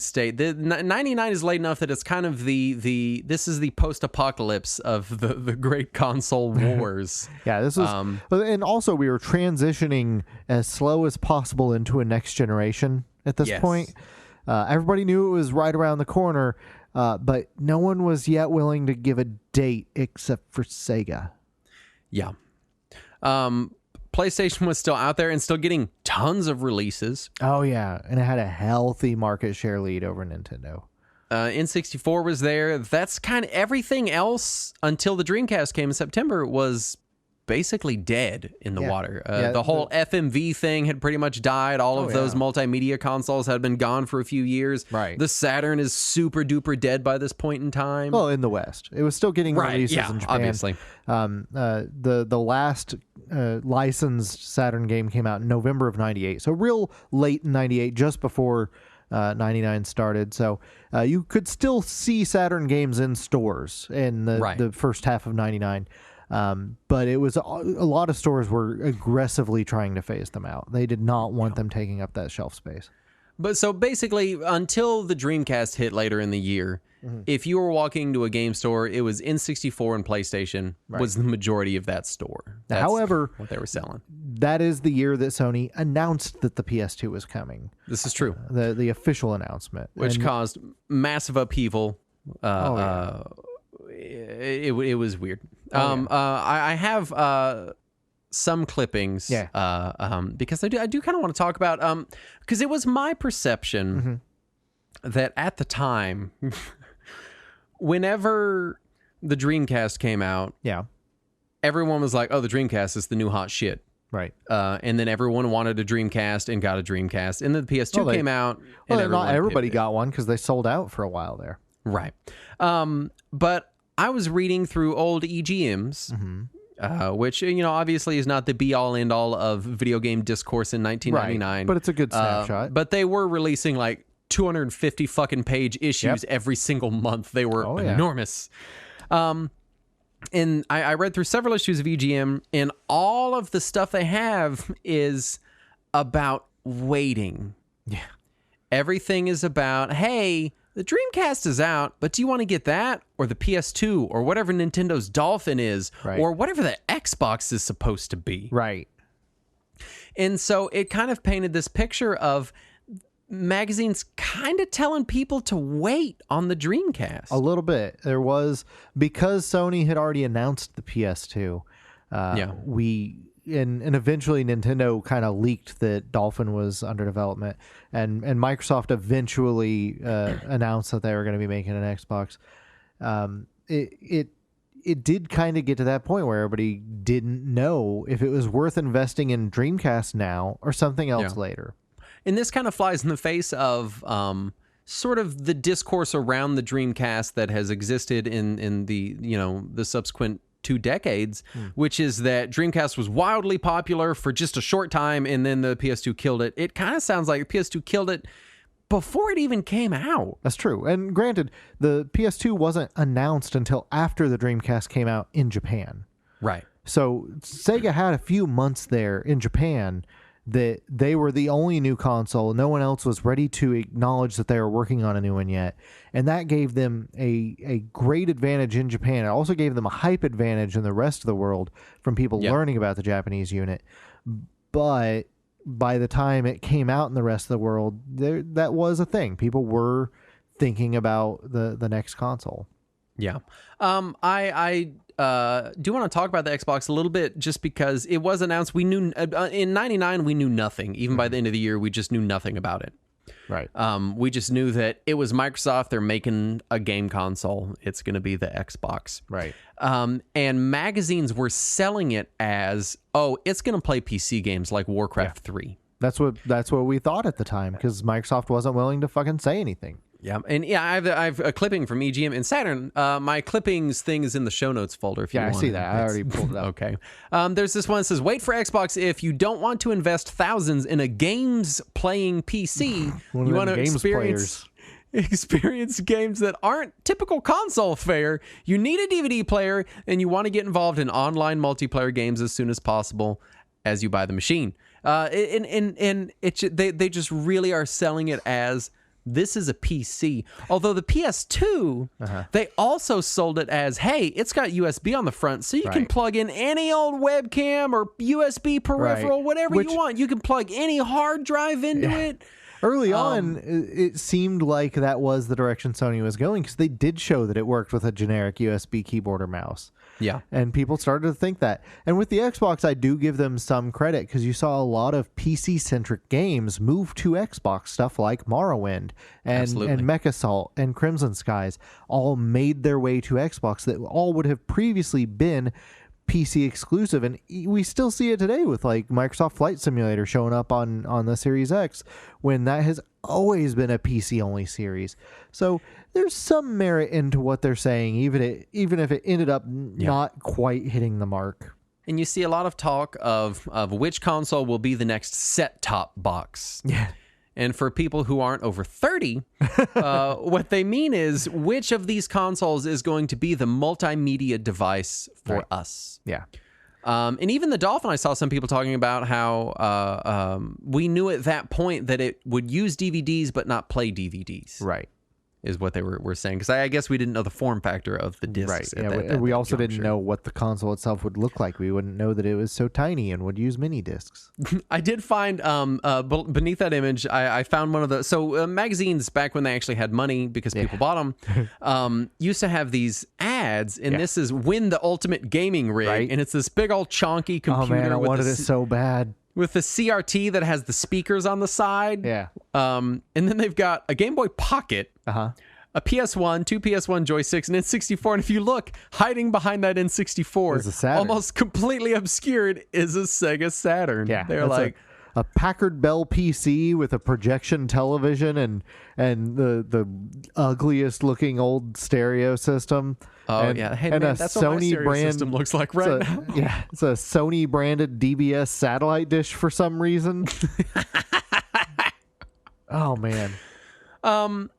state. The 99 is late enough that it's kind of this is the post-apocalypse of the great console wars. Yeah, this was, and also we were transitioning as slow as possible into a next generation at this point. Everybody knew it was right around the corner. But no one was yet willing to give a date except for Sega. Yeah. PlayStation was still out there and still getting tons of releases. Oh, yeah. And it had a healthy market share lead over Nintendo. N64 was there. That's kind of everything else until the Dreamcast came in September was basically dead in the water. Yeah, the whole FMV thing had pretty much died. All of those multimedia consoles had been gone for a few years. Right. The Saturn is super duper dead by this point in time. Well, in the West, it was still getting releases in Japan. Obviously. The last licensed Saturn game came out in November of '98, so real late in '98, just before '99 started. So you could still see Saturn games in stores in the first half of '99. But it was a lot of stores were aggressively trying to phase them out. They did not want them taking up that shelf space. But so basically, until the Dreamcast hit later in the year, if you were walking to a game store, it was N64 and PlayStation was the majority of that store. That's However, what they were selling. That is the year that Sony announced that the PS2 was coming. This is true. The official announcement. Which caused massive upheaval. It was weird. I have some clippings because I do kind of want to talk about because it was my perception that at the time whenever the Dreamcast came out, everyone was like, oh, the Dreamcast is the new hot shit. Right. And then everyone wanted a Dreamcast and got a Dreamcast. And then the PS2 came out. And not everybody got one because they sold out for a while there. Right. But I was reading through old EGMs, which, obviously is not the be-all, end-all of video game discourse in 1999. Right. But it's a good snapshot. But they were releasing like 250 fucking page issues every single month. They were enormous. And I read through several issues of EGM, and all of the stuff they have is about waiting. Yeah. Everything is about, hey, the Dreamcast is out, but do you want to get that? Or the PS2, or whatever Nintendo's Dolphin is, or whatever the Xbox is supposed to be. Right. And so it kind of painted this picture of magazines kind of telling people to wait on the Dreamcast. A little bit. There was, because Sony had already announced the PS2, and eventually Nintendo kind of leaked that Dolphin was under development, and Microsoft eventually announced that they were going to be making an Xbox. It did kind of get to that point where everybody didn't know if it was worth investing in Dreamcast now or something else later. And this kind of flies in the face of sort of the discourse around the Dreamcast that has existed in the the subsequent 2 decades, which is that Dreamcast was wildly popular for just a short time, and then the PS2 killed it. It kind of sounds like the PS2 killed it before it even came out. That's true. And granted, the PS2 wasn't announced until after the Dreamcast came out in Japan. Right. So Sega had a few months there in Japan that they were the only new console. No one else was ready to acknowledge that they were working on a new one yet. And that gave them a great advantage in Japan. It also gave them a hype advantage in the rest of the world from people learning about the Japanese unit. But by the time it came out in the rest of the world, that was a thing. People were thinking about the next console. Yeah. I do want to talk about the Xbox a little bit just because it was announced. We knew in 99, we knew nothing. Even by the end of the year, we just knew nothing about it. Right. We just knew that it was Microsoft. They're making a game console. It's going to be the Xbox. Right. And magazines were selling it as, it's going to play PC games like Warcraft 3. That's what we thought at the time because Microsoft wasn't willing to fucking say anything. Yeah, and I have a clipping from EGM and Saturn. My clippings thing is in the show notes folder. If you want. I see that. I already pulled it up. Okay. There's this one that says, "Wait for Xbox if you don't want to invest thousands in a games playing PC. You want to experience games that aren't typical console fare. You need a DVD player, and you want to get involved in online multiplayer games as soon as possible as you buy the machine." And they just really are selling it as, this is a PC. Although the PS2, they also sold it as, hey, it's got USB on the front, so you can plug in any old webcam or USB peripheral, whatever you want. You can plug any hard drive into it. Early on, it seemed like that was the direction Sony was going because they did show that it worked with a generic USB keyboard or mouse. Yeah. And people started to think that. And with the Xbox, I do give them some credit because you saw a lot of PC-centric games move to Xbox. Stuff like Morrowind and MechAssault and Crimson Skies all made their way to Xbox that all would have previously been PC exclusive, and we still see it today with like Microsoft Flight Simulator showing up on the Series X, when that has always been a PC only series. So there's some merit into what they're saying, even if it ended up not quite hitting the mark. And you see a lot of talk of which console will be the next set-top box. Yeah. And for people who aren't over 30, what they mean is which of these consoles is going to be the multimedia device for us. Yeah. And even the Dolphin, I saw some people talking about how we knew at that point that it would use DVDs but not play DVDs. Right. Is what they were saying. Because I guess we didn't know the form factor of the discs. Right. We also didn't know what the console itself would look like. We wouldn't know that it was so tiny and would use mini discs. I did find beneath that image, I found one of the... So magazines, back when they actually had money because people bought them, used to have these ads, and this is Win the Ultimate Gaming Rig. Right. And it's this big old chonky computer. Oh man, I wanted it so bad. With the CRT that has the speakers on the side. Yeah. And then they've got a Game Boy Pocket. Uh-huh. A PS1, two PS1 joysticks, an N64. And if you look, hiding behind that N64, almost completely obscured, is a Sega Saturn. Yeah. They're like... A Packard Bell PC with a projection television and the ugliest looking old stereo system. Oh, and, yeah. Hey, and man, a that's what my Sony stereo brand system looks like right now. Yeah, it's a Sony branded DBS satellite dish for some reason. Oh, man. I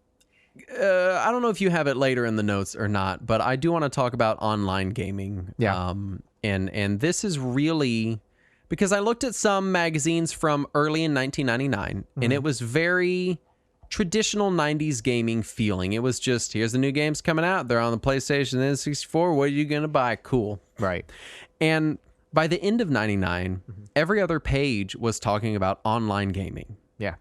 don't know if you have it later in the notes or not, but I do want to talk about online gaming. Yeah. And this is really... Because I looked at some magazines from early in 1999, and it was very traditional 90s gaming feeling. It was just, here's the new games coming out. They're on the PlayStation and N64. What are you going to buy? Cool. Right. And by the end of 99, every other page was talking about online gaming. Yeah.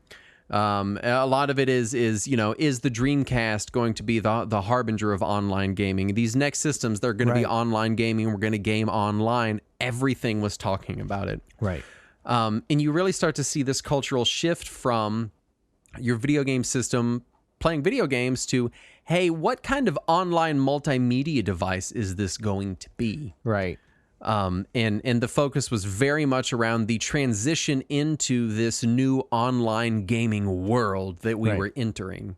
A lot of it is is the Dreamcast going to be the harbinger of online gaming? These next systems, they're going to be online gaming. We're going to game online. Everything was talking about it. Right. And you really start to see this cultural shift from your video game system playing video games to, hey, what kind of online multimedia device is this going to be? Right. And the focus was very much around the transition into this new online gaming world that we were entering.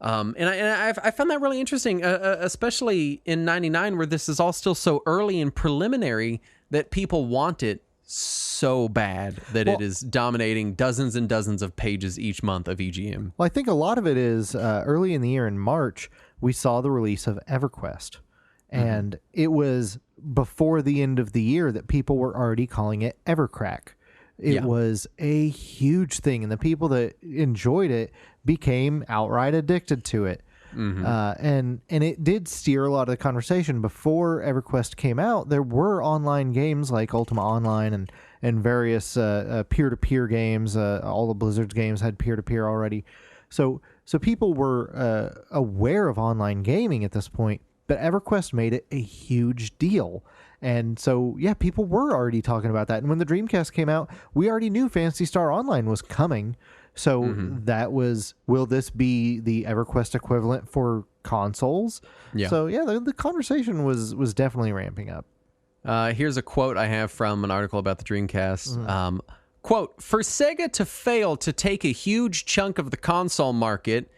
And I found that really interesting, especially in 99, where this is all still so early and preliminary that people want it so bad that it is dominating dozens and dozens of pages each month of EGM. Well, I think a lot of it is early in the year in March, we saw the release of EverQuest. And it was before the end of the year that people were already calling it Evercrack. It was a huge thing, and the people that enjoyed it became outright addicted to it. And it did steer a lot of the conversation. Before EverQuest came out, there were online games like Ultima Online and various peer-to-peer games. All the Blizzard's games had peer-to-peer already. So people were aware of online gaming at this point. But EverQuest made it a huge deal. And so, yeah, people were already talking about that. And when the Dreamcast came out, we already knew Phantasy Star Online was coming. So that was, will this be the EverQuest equivalent for consoles? Yeah. So, yeah, the conversation was definitely ramping up. Here's a quote I have from an article about the Dreamcast. Quote, for Sega to fail to take a huge chunk of the console market,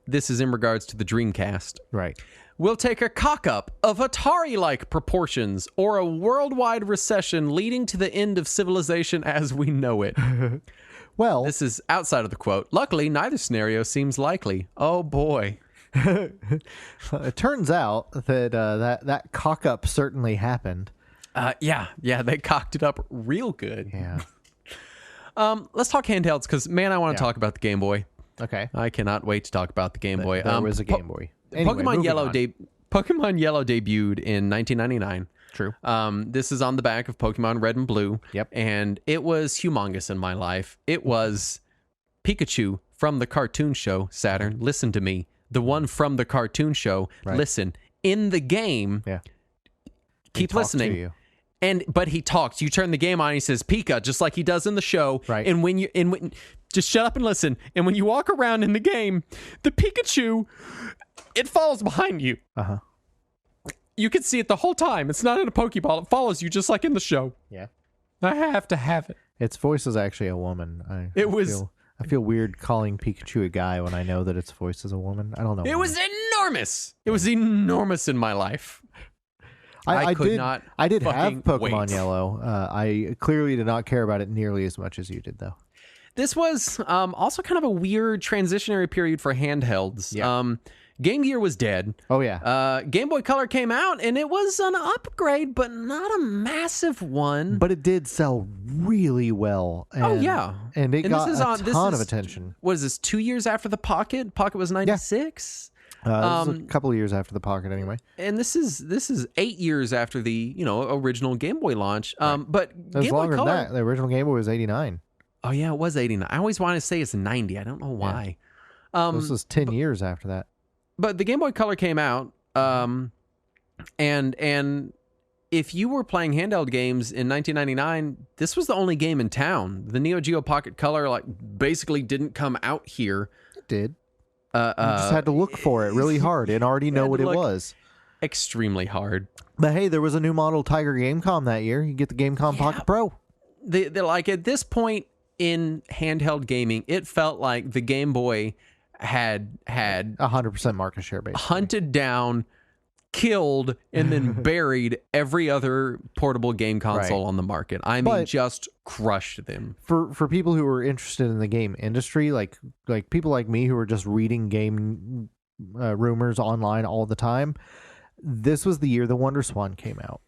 this is in regards to the Dreamcast. Right. Will take a cock-up of Atari-like proportions or a worldwide recession leading to the end of civilization as we know it. Well, this is outside of the quote. Luckily, neither scenario seems likely. Oh, boy. It turns out that that cock-up certainly happened. Yeah, they cocked it up real good. Yeah. Let's talk handhelds because, man, I want to talk about the Game Boy. Okay. I cannot wait to talk about the Game Boy. There was a Game Boy. Anyway, Pokemon Yellow debuted in 1999. True. This is on the back of Pokemon Red and Blue. Yep. And it was humongous in my life. It was Pikachu from the cartoon show, Saturn. Listen to me. The one from the cartoon show. Right. Listen. In the game. Yeah. Keep listening. But he talks. You turn the game on, he says Pika, just like he does in the show. Right. And when just shut up and listen. And when you walk around in the game, the Pikachu, it falls behind you. Uh-huh. You can see it the whole time. It's not in a Pokeball. It follows you just like in the show. Yeah. I have to have it. Its voice is actually a woman. I feel weird calling Pikachu a guy when I know that its voice is a woman. I don't know. It was enormous. It was enormous in my life. I did have Pokemon wait. Yellow. I clearly did not care about it nearly as much as you did, though. This was also kind of a weird transitionary period for handhelds. Yeah. Game Gear was dead. Oh, yeah. Game Boy Color came out, and it was an upgrade, but not a massive one. But it did sell really well. And, yeah. And it got a ton of attention. What is this, 2 years after the Pocket? Pocket was 96? This was a couple of years after the Pocket, anyway. And this is 8 years after the original Game Boy launch. But It was Game Boy longer Color, than that. The original Game Boy was 89. Oh yeah, it was 89. I always want to say it's 90. I don't know why. This was 10 years after that. But the Game Boy Color came out, and if you were playing handheld games in 1999, this was the only game in town. The Neo Geo Pocket Color basically didn't come out here. It did. You just had to look for it really hard and already know what it was. Extremely hard. But hey, there was a new model Tiger Gamecom that year. You get the Gamecom Pocket Pro. They're like, at this point in handheld gaming, it felt like the Game Boy had 100% market share, basically. Hunted down, killed, and then buried every other portable game console on the market. I mean, just crushed them. For people who were interested in the game industry, like people like me who were just reading game rumors online all the time, this was the year the Wonder Swan came out.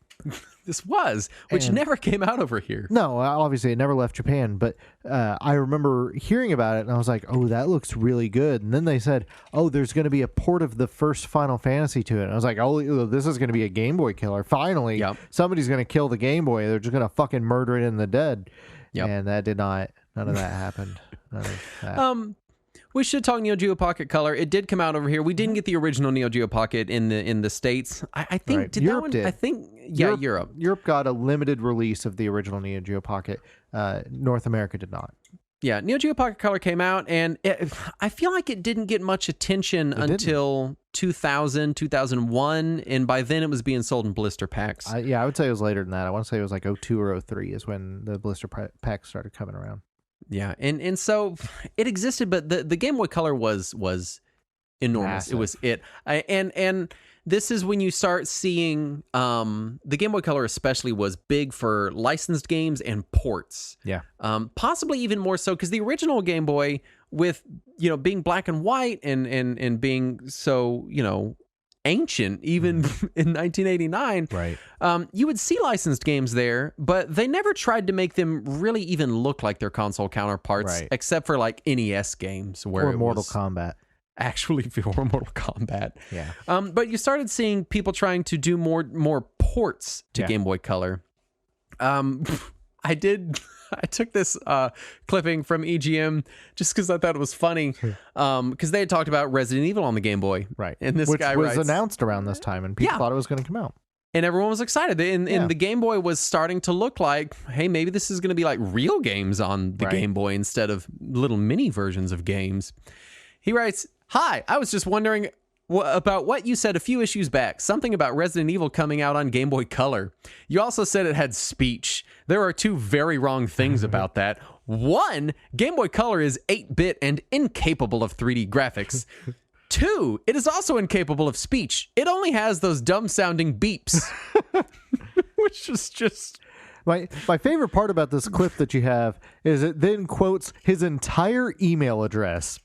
Which never came out over here. No, obviously it never left Japan, but I remember hearing about it and I was like, oh, that looks really good. And then they said, oh, there's going to be a port of the first Final Fantasy to it. And I was like, oh, this is going to be a Game Boy killer. Finally, somebody's going to kill the Game Boy. They're just going to fucking murder it in the dead. Yep. And that did not, none of that happened. None of that. We should talk Neo Geo Pocket Color. It did come out over here. We didn't get the original Neo Geo Pocket in the States. I think right. did Europe that one? did. I think Europe. Europe got a limited release of the original Neo Geo Pocket. North America did not. Yeah, Neo Geo Pocket Color came out, and I feel like it didn't get much attention until 2000, 2001, and by then it was being sold in blister packs. I would say it was later than that. I want to say it was like 02 or 03 is when the blister packs started coming around. Yeah, and so it existed, but the Game Boy Color was enormous. Massive. It was and this is when you start seeing the Game Boy Color especially was big for licensed games and ports. Yeah, possibly even more so because the original Game Boy, with being black and white and being so ancient even in 1989, right? You would see licensed games there, but they never tried to make them really even look like their console counterparts, except for like NES games where or Mortal Kombat. Actually, for Mortal Kombat. Yeah. But you started seeing people trying to do more ports to Game Boy Color. I took this clipping from EGM just because I thought it was funny, because they had talked about Resident Evil on the Game Boy. Right. And this guy was announced around this time, and people thought it was going to come out. And everyone was excited. And the Game Boy was starting to look like, hey, maybe this is going to be like real games on the Game Boy instead of little mini versions of games. He writes, "Hi, I was just wondering about what you said a few issues back. Something about Resident Evil coming out on Game Boy Color. You also said it had speech. There are two very wrong things about that. One, Game Boy Color is 8-bit and incapable of 3D graphics. Two, it is also incapable of speech. It only has those dumb-sounding beeps." Which is just... My favorite part about this clip that you have is it then quotes his entire email address,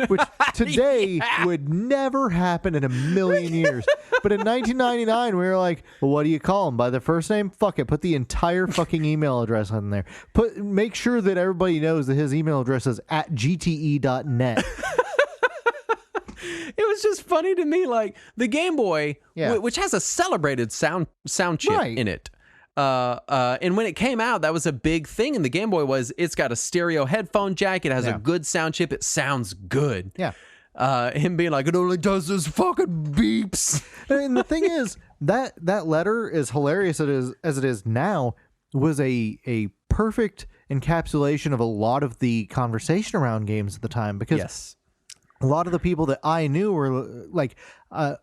which today would never happen in a million years. But in 1999, we were like, well, what do you call him? By their first name? Fuck it. Put the entire fucking email address on there. Make sure that everybody knows that his email address is @gte.net. It was just funny to me, like the Game Boy, which has a celebrated sound chip in it. And when it came out, that was a big thing in the Game Boy. It's got a stereo headphone jack. It has a good sound chip. It sounds good. Yeah. Him being like, it only does this fucking beeps. And the thing is, that letter, as hilarious as it is now, was a perfect encapsulation of a lot of the conversation around games at the time. Because a lot of the people that I knew were like,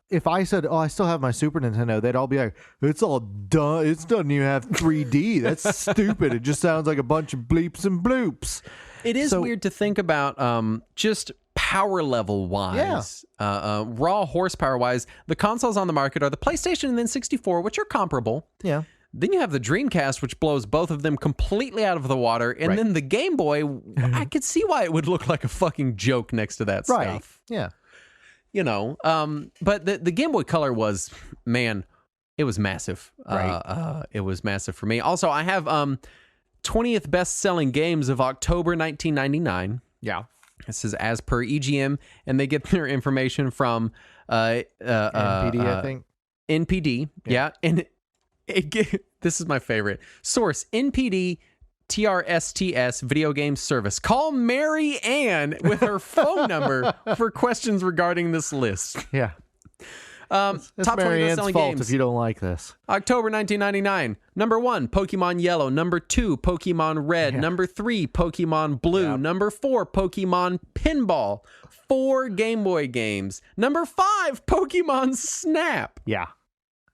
if I said, "Oh, I still have my Super Nintendo," they'd all be like, "It's all done. It doesn't even have 3D. That's stupid. It just sounds like a bunch of bleeps and bloops." It is weird to think about just power level wise, raw horsepower wise. The consoles on the market are the PlayStation and then 64, which are comparable. Yeah. Then you have the Dreamcast, which blows both of them completely out of the water. And then the Game Boy, I could see why it would look like a fucking joke next to that stuff. Yeah. You know, but the Game Boy Color was, man, it was massive. Right. It was massive for me. Also, I have 20th best-selling games of October 1999. Yeah. This is as per EGM, and they get their information from NPD, I think. NPD, yeah. And this is my favorite. Source, NPD TRSTS Video Game Service. Call Mary Ann with her phone number for questions regarding this list. Yeah. Top 20 Mary Ann's best-selling fault games. if you don't like this. October 1999. Number 1, Pokemon Yellow. Number 2, Pokemon Red. Yeah. Number 3, Pokemon Blue. Yeah. Number 4, Pokemon Pinball. 4 Game Boy games. Number 5, Pokemon Snap. Yeah.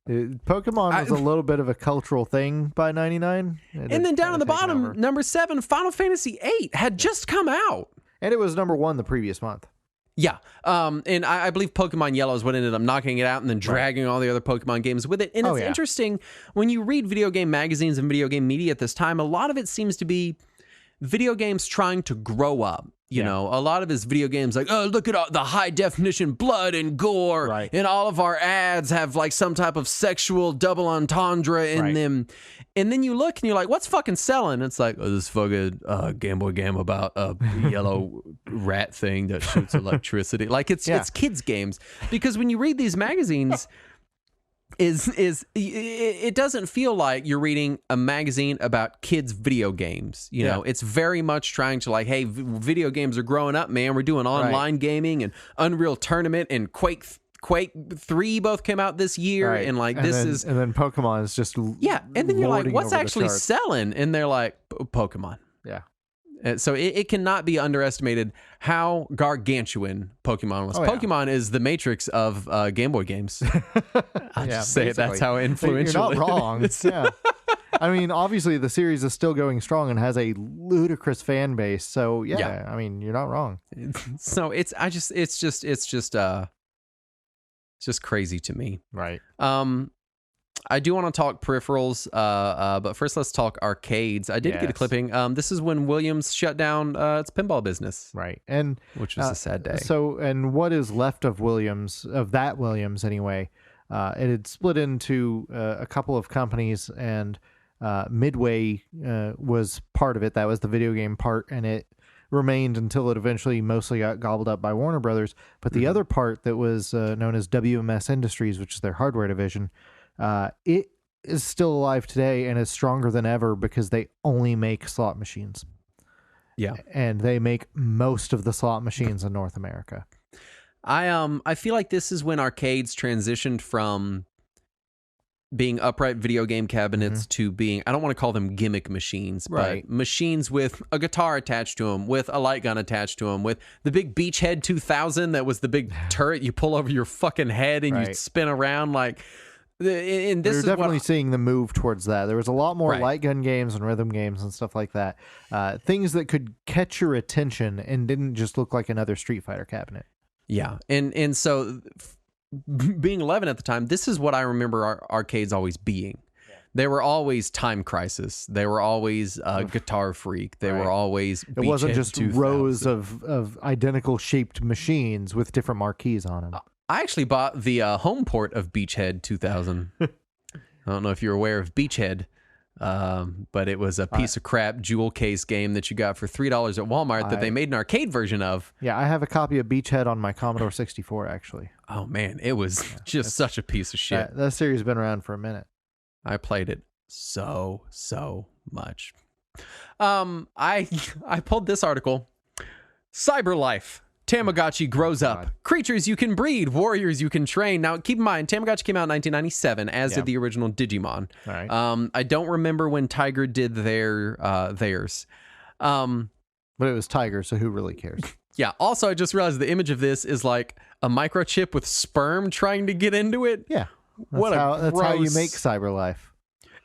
Pokemon was a little bit of a cultural thing by 99. And then down at the bottom, number 7, Final Fantasy VIII had just come out. And it was number 1 the previous month. Yeah. And I believe Pokemon Yellow is what ended up knocking it out and then dragging all the other Pokemon games with it. And it's interesting, when you read video game magazines and video game media at this time, a lot of it seems to be video games trying to grow up. You know, a lot of his video games like, oh, look at all the high definition blood and gore. Right. And all of our ads have like some type of sexual double entendre in them. And then you look and you're like, what's fucking selling? It's like, oh, this fucking Game Boy game about a yellow rat thing that shoots electricity. Like it's kids games. Because when you read these magazines, it doesn't feel like you're reading a magazine about kids video games. You know, it's very much trying to like, hey, video games are growing up, man. We're doing online gaming, and Unreal Tournament and Quake 3 both came out this year. And like, and then Pokemon is just and then you're like, what's actually selling? And they're like, Pokemon. Yeah. So it cannot be underestimated how gargantuan Pokemon was. Pokemon is the Matrix of Game Boy games. I'll just say it, that's how influential You're not wrong. Yeah. I mean, obviously the series is still going strong and has a ludicrous fan base. So I mean, you're not wrong. So it's just crazy to me. Right. I do want to talk peripherals, but first let's talk arcades. I did get a clipping. This is when Williams shut down its pinball business. Right. And which was a sad day. So, and what is left of Williams anyway, it had split into a couple of companies, and Midway was part of it. That was the video game part, and it remained until it eventually mostly got gobbled up by Warner Brothers. But the other part that was known as WMS Industries, which is their hardware division, it is still alive today and is stronger than ever because they only make slot machines. Yeah. And they make most of the slot machines in North America. I feel like this is when arcades transitioned from being upright video game cabinets to being, I don't want to call them gimmick machines, but machines with a guitar attached to them, with a light gun attached to them, with the big Beachhead 2000 that was the big turret you pull over your fucking head and you spin around like... And this We're definitely seeing the move towards that. There was a lot more light gun games and rhythm games and stuff like that. Things that could catch your attention and didn't just look like another Street Fighter cabinet. Yeah. And so being 11 at the time, this is what I remember our arcades always being. Yeah. They were always Time Crisis. They were always Guitar Freak. They were always It wasn't just 2000. rows of identical shaped machines with different marquees on them. I actually bought the home port of Beachhead 2000. I don't know if you're aware of Beachhead, but it was a piece of crap jewel case game that you got for $3 at Walmart that they made an arcade version of. Yeah, I have a copy of Beachhead on my Commodore 64, actually. Oh, man, it was just such a piece of shit. That series has been around for a minute. I played it so much. I pulled this article. Cyberlife. Tamagotchi grows up. Creatures you can breed, warriors you can train. Now, keep in mind, Tamagotchi came out in 1997, as did the original Digimon. All right. I don't remember when Tiger did theirs. But it was Tiger, so who really cares? Yeah. Also, I just realized the image of this is like a microchip with sperm trying to get into it. Yeah. That's how you make cyber life.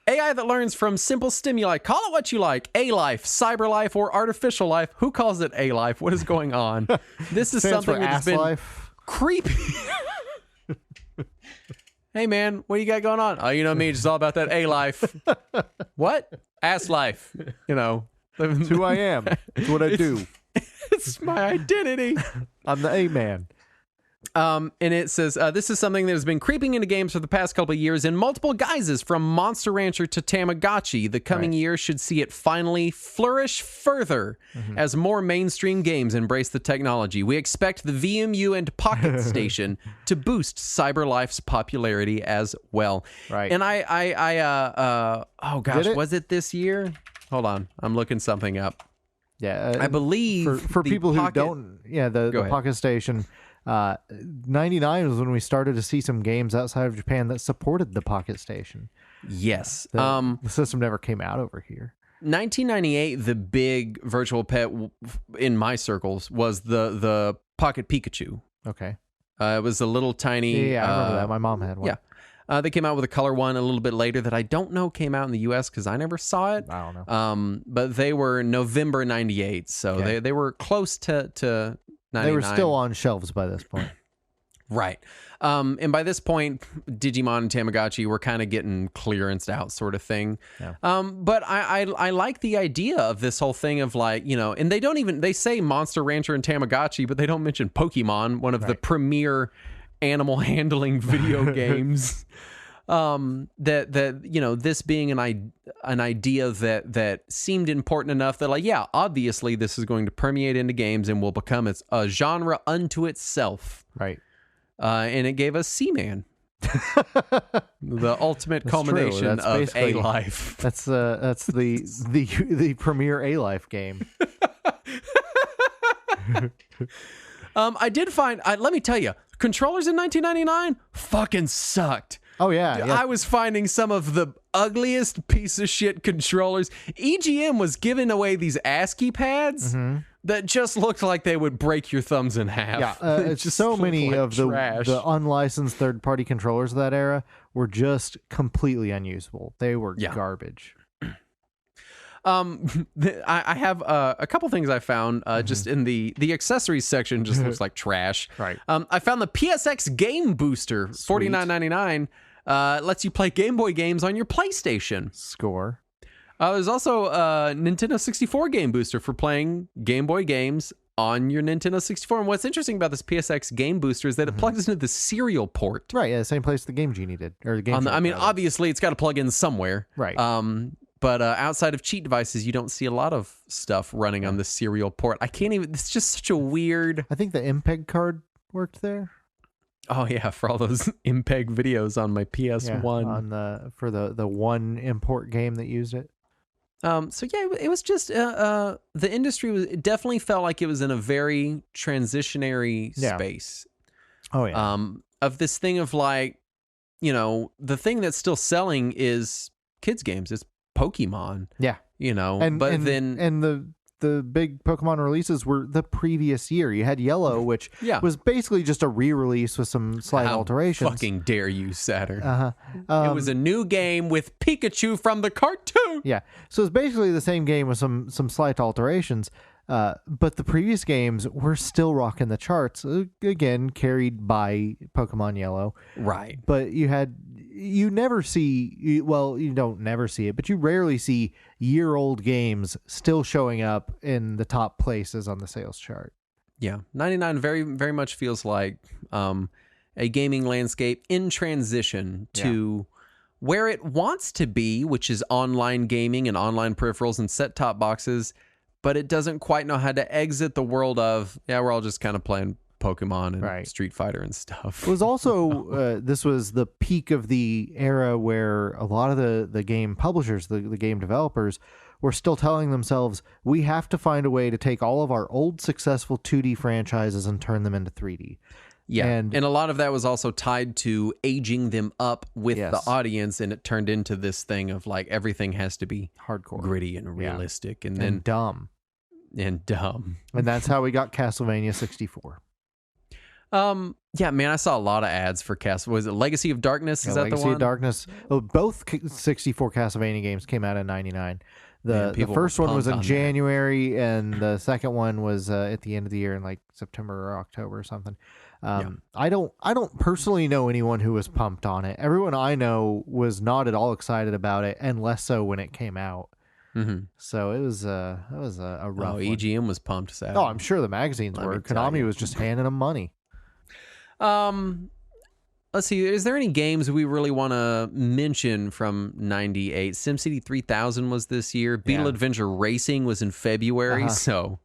AI that learns from simple stimuli. Call it what you like. A-life, cyber life, or artificial life. Who calls it A-life? What is going on? This is something that has been creepy. Hey, man, what do you got going on? Oh, you know me, it's all about that A-life. What? Ass life. You know. It's who I am. It's what I do. It's my identity. I'm the A-man. And it says, this is something that has been creeping into games for the past couple of years in multiple guises, from Monster Rancher to Tamagotchi. The coming year should see it finally flourish further as more mainstream games embrace the technology. We expect the VMU and Pocket Station to boost CyberLife's popularity as well. Right. And oh gosh, was it this year? Hold on, I'm looking something up. Yeah, I believe for people who don't, the Pocket Station. 99 was when we started to see some games outside of Japan that supported the Pocket Station. Yes. The system never came out over here. 1998, the big virtual pet in my circles was the Pocket Pikachu. Okay. It was a little tiny... Yeah, I remember that. My mom had one. Yeah. They came out with a color one a little bit later that I don't know came out in the U.S. because I never saw it. I don't know. But they were November 98, so they were close to 99. They were still on shelves by this point. Right. And by this point, Digimon and Tamagotchi were kind of getting clearanced out sort of thing. Yeah. But I like the idea of this whole thing of like, you know, and they say Monster Rancher and Tamagotchi, but they don't mention Pokemon, one of the premier animal handling video games. That you know, this being an idea that seemed important enough that, like, yeah, obviously this is going to permeate into games and will become a genre unto itself. Right. And it gave us Seaman. The ultimate culmination of A-Life. That's the premier A-Life game. I did find, let me tell you, controllers in 1999 fucking sucked. Oh, yeah. I was finding some of the ugliest piece of shit controllers. EGM was giving away these ASCII pads that just looked like they would break your thumbs in half. Yeah, it's just so many like of trash. the unlicensed third-party controllers of that era were just completely unusable. They were garbage. I have a couple things I found just in the accessories section. Just looks like trash. Right. I found the PSX Game Booster, $49.99. Lets you play Game Boy games on your PlayStation. Score. There's also a Nintendo 64 Game Booster for playing Game Boy games on your Nintendo 64. And what's interesting about this PSX Game Booster is that it plugs into the serial port. Right. Yeah. Same place the Game Genie did, or the Game. Obviously, it's got to plug in somewhere. Right. But outside of cheat devices, you don't see a lot of stuff running on the serial port. I can't even. It's just such a weird. I think the MPEG card worked there. Oh yeah, for all those MPEG videos on my PS1. For the one import game that used it. So yeah, it was just the industry it definitely felt like it was in a very transitionary space. Oh yeah. Of this thing of like, you know, the thing that's still selling is kids games. It's Pokemon. Yeah. You know, and the big Pokemon releases were the previous year. You had Yellow, which was basically just a re-release with some slight alterations. Fucking dare you, Saturn. It was a new game with Pikachu from the cartoon. Yeah. So it's basically the same game with some slight alterations. But the previous games were still rocking the charts, again, carried by Pokemon Yellow. Right. But you don't never see it, but you rarely see year-old games still showing up in the top places on the sales chart. Yeah. 99 very, very much feels like a gaming landscape in transition to where it wants to be, which is online gaming and online peripherals and set-top boxes, but it doesn't quite know how to exit the world of, we're all just kind of playing Pokemon and Street Fighter and stuff. It was also, this was the peak of the era where a lot of the game publishers, the game developers, were still telling themselves, we have to find a way to take all of our old successful 2D franchises and turn them into 3D. Yeah, and a lot of that was also tied to aging them up with the audience, and it turned into this thing of like everything has to be hardcore, gritty and realistic, and then dumb. and dumb. And that's how we got Castlevania 64. Yeah, man, I saw a lot of ads for Was it Legacy of Darkness? Is that Legacy the one? of Darkness. Oh, both 64 Castlevania games came out in 99. The first one was in January, and the second one was at the end of the year in like September or October or something. I don't personally know anyone who was pumped on it. Everyone I know was not at all excited about it, and less so when it came out. Mm-hmm. So it was a rough. one. EGM was pumped. Sad. Oh, I'm sure the magazines were. Konami was just handing them money. Let's see. Is there any games we really want to mention from '98? SimCity 3000 was this year. Beetle Adventure Racing was in February, so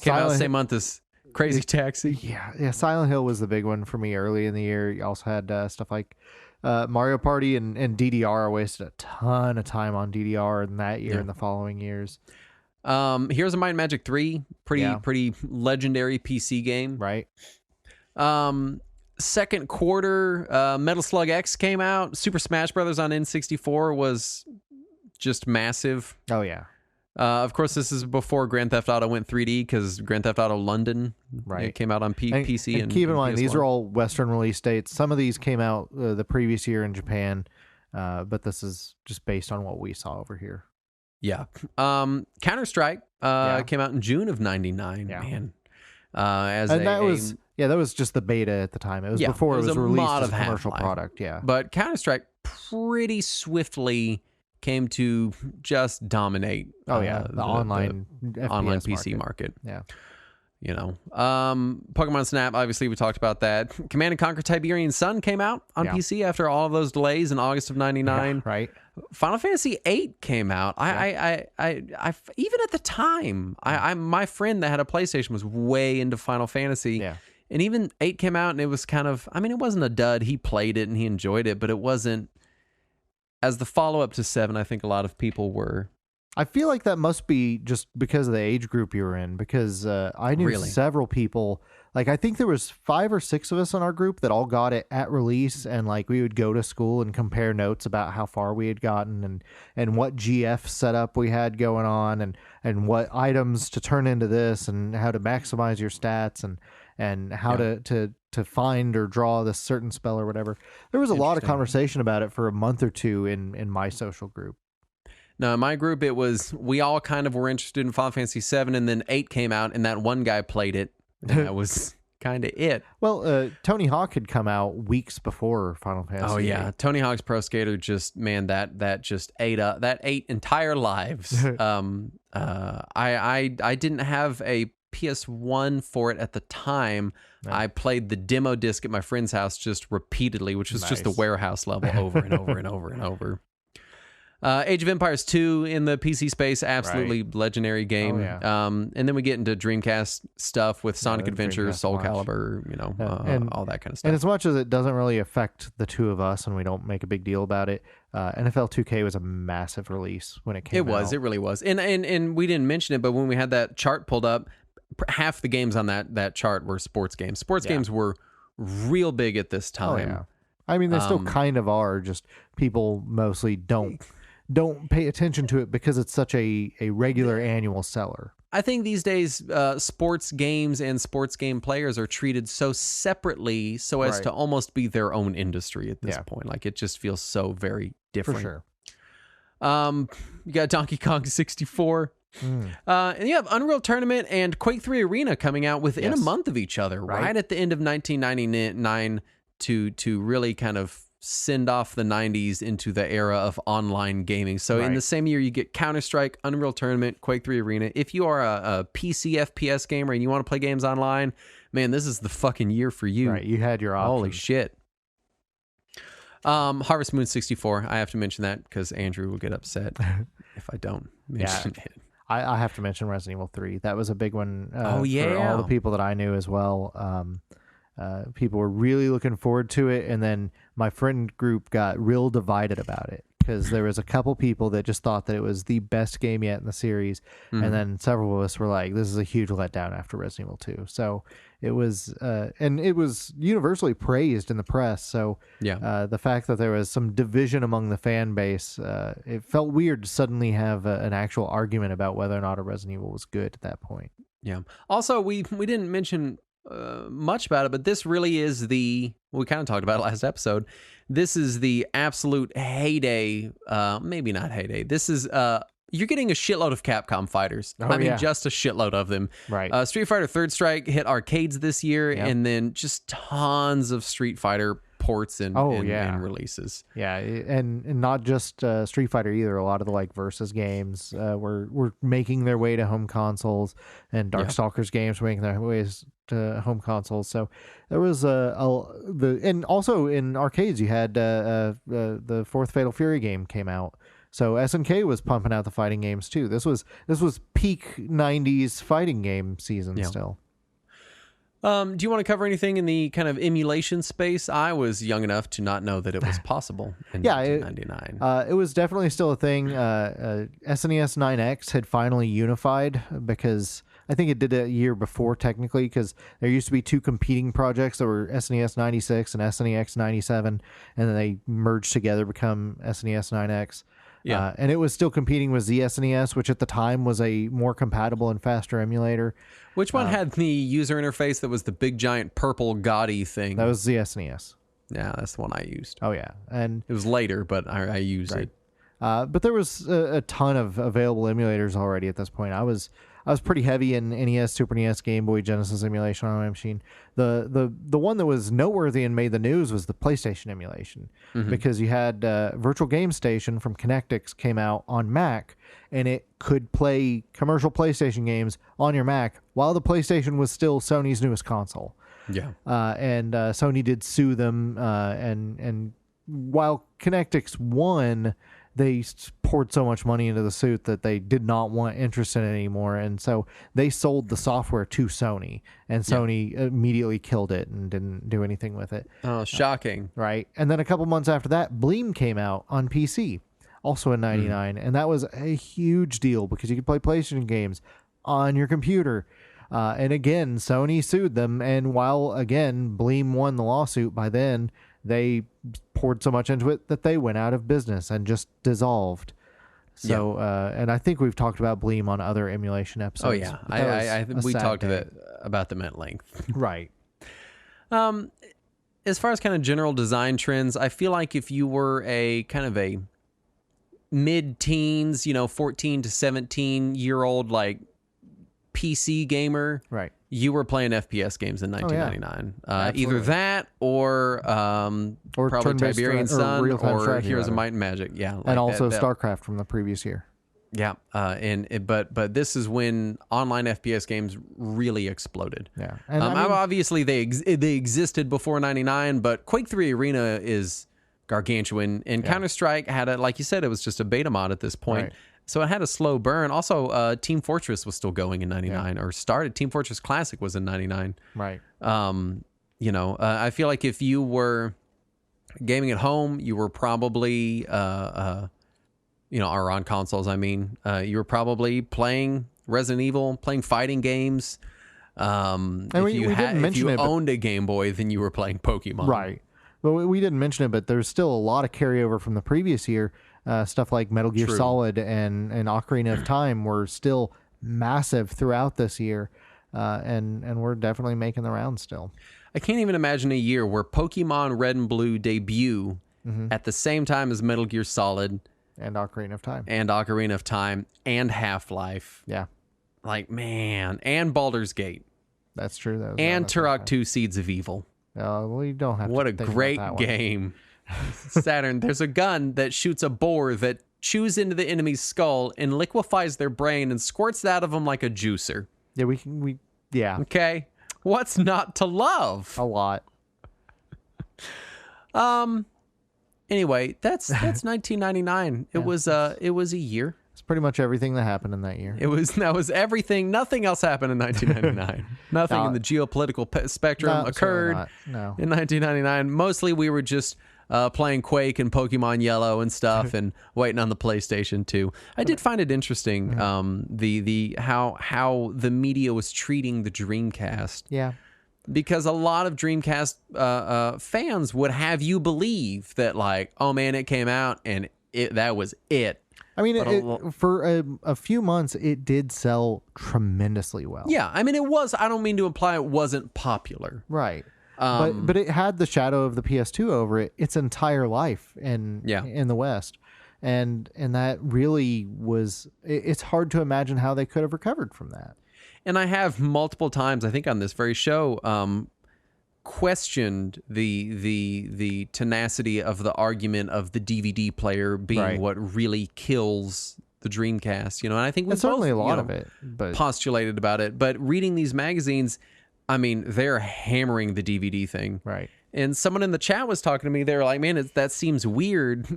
came out the same month as Crazy Taxi. Yeah. Silent Hill was the big one for me early in the year. You also had stuff like Mario Party and DDR. I wasted a ton of time on DDR in that year and the following years. Heroes of Might and Magic 3, pretty legendary PC game, right? Second quarter, Metal Slug X came out. Super Smash Brothers on N64 was just massive. Oh yeah. Of course, this is before Grand Theft Auto went 3D because Grand Theft Auto London it came out on PC. And keep in mind, PS1. these are all Western release dates. Some of these came out the previous year in Japan, but this is just based on what we saw over here. Yeah. Counter-Strike came out in June of 99. Yeah. Man. That was just the beta at the time. It was before it was released as a commercial product. Yeah. But Counter-Strike pretty swiftly came to just dominate. The online PC market. Yeah. You know, Pokemon Snap, obviously we talked about that. Command & Conquer Tiberian Sun came out on PC after all of those delays in August of 99. Yeah, right. Final Fantasy VIII came out. I even at the time, my friend that had a PlayStation was way into Final Fantasy. Yeah. And even 8 came out and it was kind of, it wasn't a dud. He played it and he enjoyed it, but it wasn't, as the follow-up to 7, I think a lot of people were. I feel like that must be just because of the age group you were in, because I knew several people. Like, I think there was 5 or 6 of us in our group that all got it at release, and like we would go to school and compare notes about how far we had gotten and what GF setup we had going on and what items to turn into this and how to maximize your stats and how to find or draw this certain spell or whatever. There was a lot of conversation about it for a month or two in my social group. No, in my group, it was, we all kind of were interested in Final Fantasy VII, and then 8 came out, and that one guy played it, and that was kind of it. Well, Tony Hawk had come out weeks before Final Fantasy. Oh, yeah. Tony Hawk's Pro Skater just, man, that just ate entire lives. I didn't have a PS1 for it at the time. No. I played the demo disc at my friend's house just repeatedly, which was just the warehouse level over and over and over and over. Age of Empires 2 in the PC space, absolutely legendary game. Oh, yeah. And then we get into Dreamcast stuff with Sonic Adventure, Soul Calibur, all that kind of stuff. And as much as it doesn't really affect the two of us and we don't make a big deal about it, NFL 2K was a massive release when it came out. It really was. And we didn't mention it, but when we had that chart pulled up, half the games on that chart were sports games. Sports games were real big at this time. Oh, yeah. I mean, they still kind of are, just people mostly don't pay attention to it because it's such a regular annual seller. I think these days sports games and sports game players are treated so separately so as to almost be their own industry at this point. Like, it just feels so very different. For sure. You got Donkey Kong 64. And you have Unreal Tournament and Quake 3 Arena coming out within a month of each other, right at the end of 1999 to really kind of send off the 90s into the era of online gaming. So in the same year, you get Counter-Strike, Unreal Tournament, Quake 3 Arena. If you are a PC FPS gamer and you want to play games online, man, this is the fucking year for you. Right, you had your options. Holy shit. Harvest Moon 64. I have to mention that because Andrew will get upset if I don't mention it. I have to mention Resident Evil 3. That was a big one for all the people that I knew as well. People were really looking forward to it, and then my friend group got real divided about it because there was a couple people that just thought that it was the best game yet in the series, and then several of us were like, "This is a huge letdown after Resident Evil 2." So it was, and it was universally praised in the press. So the fact that there was some division among the fan base, it felt weird to suddenly have an actual argument about whether or not a Resident Evil was good at that point. Yeah. Also, we didn't mention much about it, but this really is we kind of talked about it last episode. This is the absolute heyday, maybe not heyday. This is, you're getting a shitload of Capcom fighters. I mean, just a shitload of them. Right. Street Fighter Third Strike hit arcades this year, and then just tons of Street Fighter ports and releases. Yeah, and not just Street Fighter either. A lot of the like Versus games were making their way to home consoles, and Darkstalkers games were making their ways to home consoles. So there was and also in arcades you had the fourth Fatal Fury game came out. So SNK was pumping out the fighting games too. This was peak 90s fighting game season still. Do you want to cover anything in the kind of emulation space? I was young enough to not know that it was possible in 1999. It was definitely still a thing. SNES 9X had finally unified because I think it did a year before technically, because there used to be two competing projects that were SNES 96 and SNEX 97, and then they merged together to become SNES 9X. Yeah. And it was still competing with ZSNES, which at the time was a more compatible and faster emulator. Which one had the user interface that was the big giant purple gaudy thing? That was ZSNES. Yeah, that's the one I used. Oh, yeah. And it was later, but I used it. But there was a ton of available emulators already at this point. I was pretty heavy in NES, Super NES, Game Boy, Genesis emulation on my machine. The one that was noteworthy and made the news was the PlayStation emulation, because you had Virtual Game Station from Connectix came out on Mac, and it could play commercial PlayStation games on your Mac while the PlayStation was still Sony's newest console. Yeah, and Sony did sue them, and while Connectix won, they poured so much money into the suit that they did not want interest in it anymore. And so they sold the software to Sony, and Sony immediately killed it and didn't do anything with it. Oh, shocking. Right. And then a couple months after that, Bleem came out on PC, also in 99. And that was a huge deal because you could play PlayStation games on your computer. And again, Sony sued them. And while, again, Bleem won the lawsuit, by then they poured so much into it that they went out of business and just dissolved. So, and I think we've talked about Bleem on other emulation episodes. Oh, yeah. I we talked about them at length. Right. As far as kind of general design trends, I feel like if you were a kind of a mid-teens, 14 to 17-year-old, like, PC gamer, right, you were playing FPS games in 1999. Either that or probably Tiberian Sun or Heroes of Might and Magic. Yeah, like and also StarCraft from the previous year. Yeah, but this is when online FPS games really exploded. Yeah, and obviously they existed before 99, but Quake 3 Arena is gargantuan, and Counter-Strike had like you said, it was just a beta mod at this point. Right. So it had a slow burn. Also, Team Fortress was still going in 99, or started. Team Fortress Classic was in 99. Right. I feel like if you were gaming at home, you were probably, or on consoles, I mean, you were probably playing Resident Evil, playing fighting games. If you owned a Game Boy, then you were playing Pokemon. Right. Well, we didn't mention it, but there's still a lot of carryover from the previous year. Stuff like Metal Gear Solid and Ocarina of Time were still massive throughout this year, and we're definitely making the rounds still. I can't even imagine a year where Pokemon Red and Blue debut at the same time as Metal Gear Solid and Ocarina of Time and Half-Life. Yeah. Like, man. And Baldur's Gate. That's true. And Turok 2 Seeds of Evil. Well, you don't have what to a great game. Saturn, there's a gun that shoots a boar that chews into the enemy's skull and liquefies their brain and squirts it out of them like a juicer. Yeah, Okay. What's not to love? A lot. Anyway, that's 1999. It was a year. It's pretty much everything that happened in that year. That was everything. Nothing else happened in 1999. Nothing in the geopolitical spectrum occurred in 1999. Mostly we were just playing Quake and Pokemon Yellow and stuff, and waiting on the PlayStation 2. I did find it interesting, the how the media was treating the Dreamcast. Yeah. Because a lot of Dreamcast fans would have you believe that, like, oh man, it came out and that was it. I mean, for a few months, it did sell tremendously well. Yeah, I mean, it was. I don't mean to imply it wasn't popular. Right. But it had the shadow of the PS2 over it its entire life in the West. And that really was... It's hard to imagine how they could have recovered from that. And I have multiple times, I think on this very show, questioned the tenacity of the argument of the DVD player being what really kills the Dreamcast, and I think we certainly both, a lot of it, but postulated about it. But reading these magazines, I mean, they're hammering the DVD thing, right? And someone in the chat was talking to me. They were like, "Man, that seems weird,"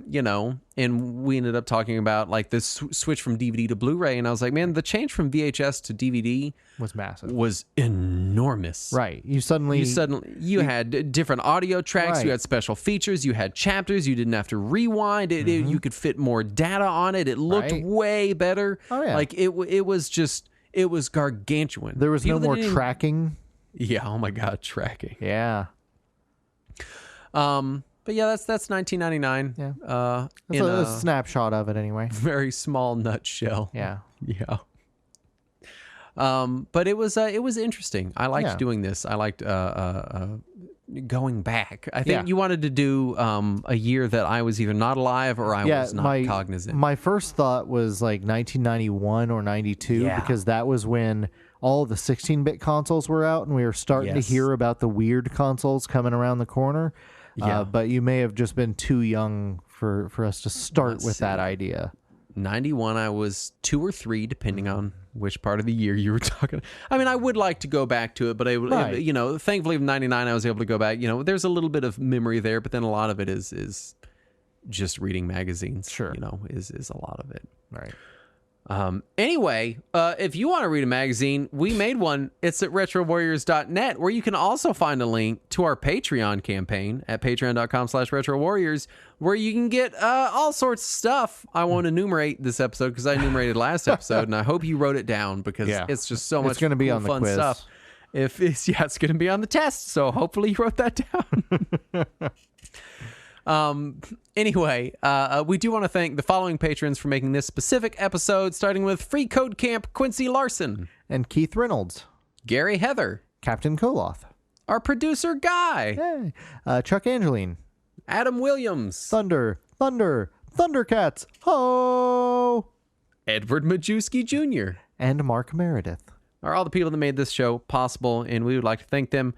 And we ended up talking about like this switch from DVD to Blu-ray, and I was like, "Man, the change from VHS to DVD was massive, was enormous." Right? You had different audio tracks. Right. You had special features. You had chapters. You didn't have to rewind it. You could fit more data on it. It looked way better. Oh yeah, like it was gargantuan. There was no more tracking. Yeah. Oh my God, tracking. Yeah. But yeah, that's 1999. Yeah. That's a snapshot of it anyway. Very small nutshell. Yeah. Yeah. But it was interesting. I liked doing this. I liked going back. I think you wanted to do a year that I was either not alive or I was not cognizant. My first thought was like 1991 or 92 because that was when all the 16-bit consoles were out and we were starting to hear about the weird consoles coming around the corner. Yeah. But you may have just been too young for us to start with that idea. 91, I was 2 or 3, depending on which part of the year you were talking. I mean, I would like to go back to it, but thankfully, 99, I was able to go back. There's a little bit of memory there, but then a lot of it is just reading magazines. Sure, is a lot of it. Right. Anyway, if you want to read a magazine, we made one. It's at retrowarriors.net, where you can also find a link to our Patreon campaign at patreon.com/retrowarriors, where you can get all sorts of stuff. I won't enumerate this episode because I enumerated last episode, and I hope you wrote it down because it's just so much it's gonna be on the fun quiz. Stuff. It's going to be on the test, so hopefully you wrote that down. Anyway, we do want to thank the following patrons for making this specific episode, starting with Free Code Camp Quincy Larson and Keith Reynolds, Gary Heather, Captain Koloth, our producer Guy, Chuck Angeline, Adam Williams, Thundercats, ho, Edward Majewski Jr., and Mark Meredith are all the people that made this show possible, and we would like to thank them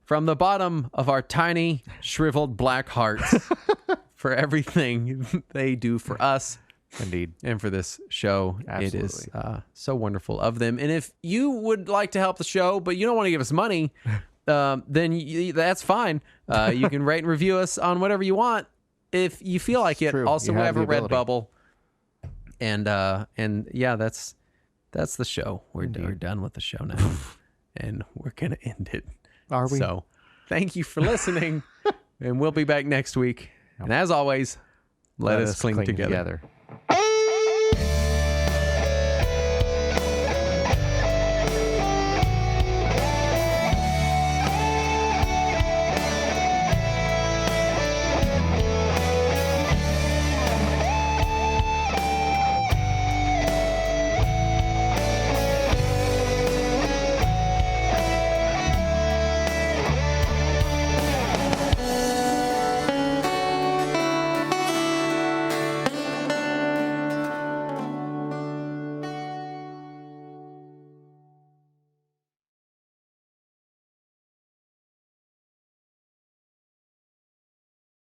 from the bottom of our tiny, shriveled black hearts for everything they do for us. Indeed. And for this show. Absolutely. It is so wonderful of them. And if you would like to help the show, but you don't want to give us money, then that's fine. You can rate and review us on whatever you want if you feel like it. True. Also, we have a ability. Redbubble. And yeah, that's the show. We're done with the show now. And we're going to end it. Are we? So, thank you for listening, and we'll be back next week. And as always, let us cling together.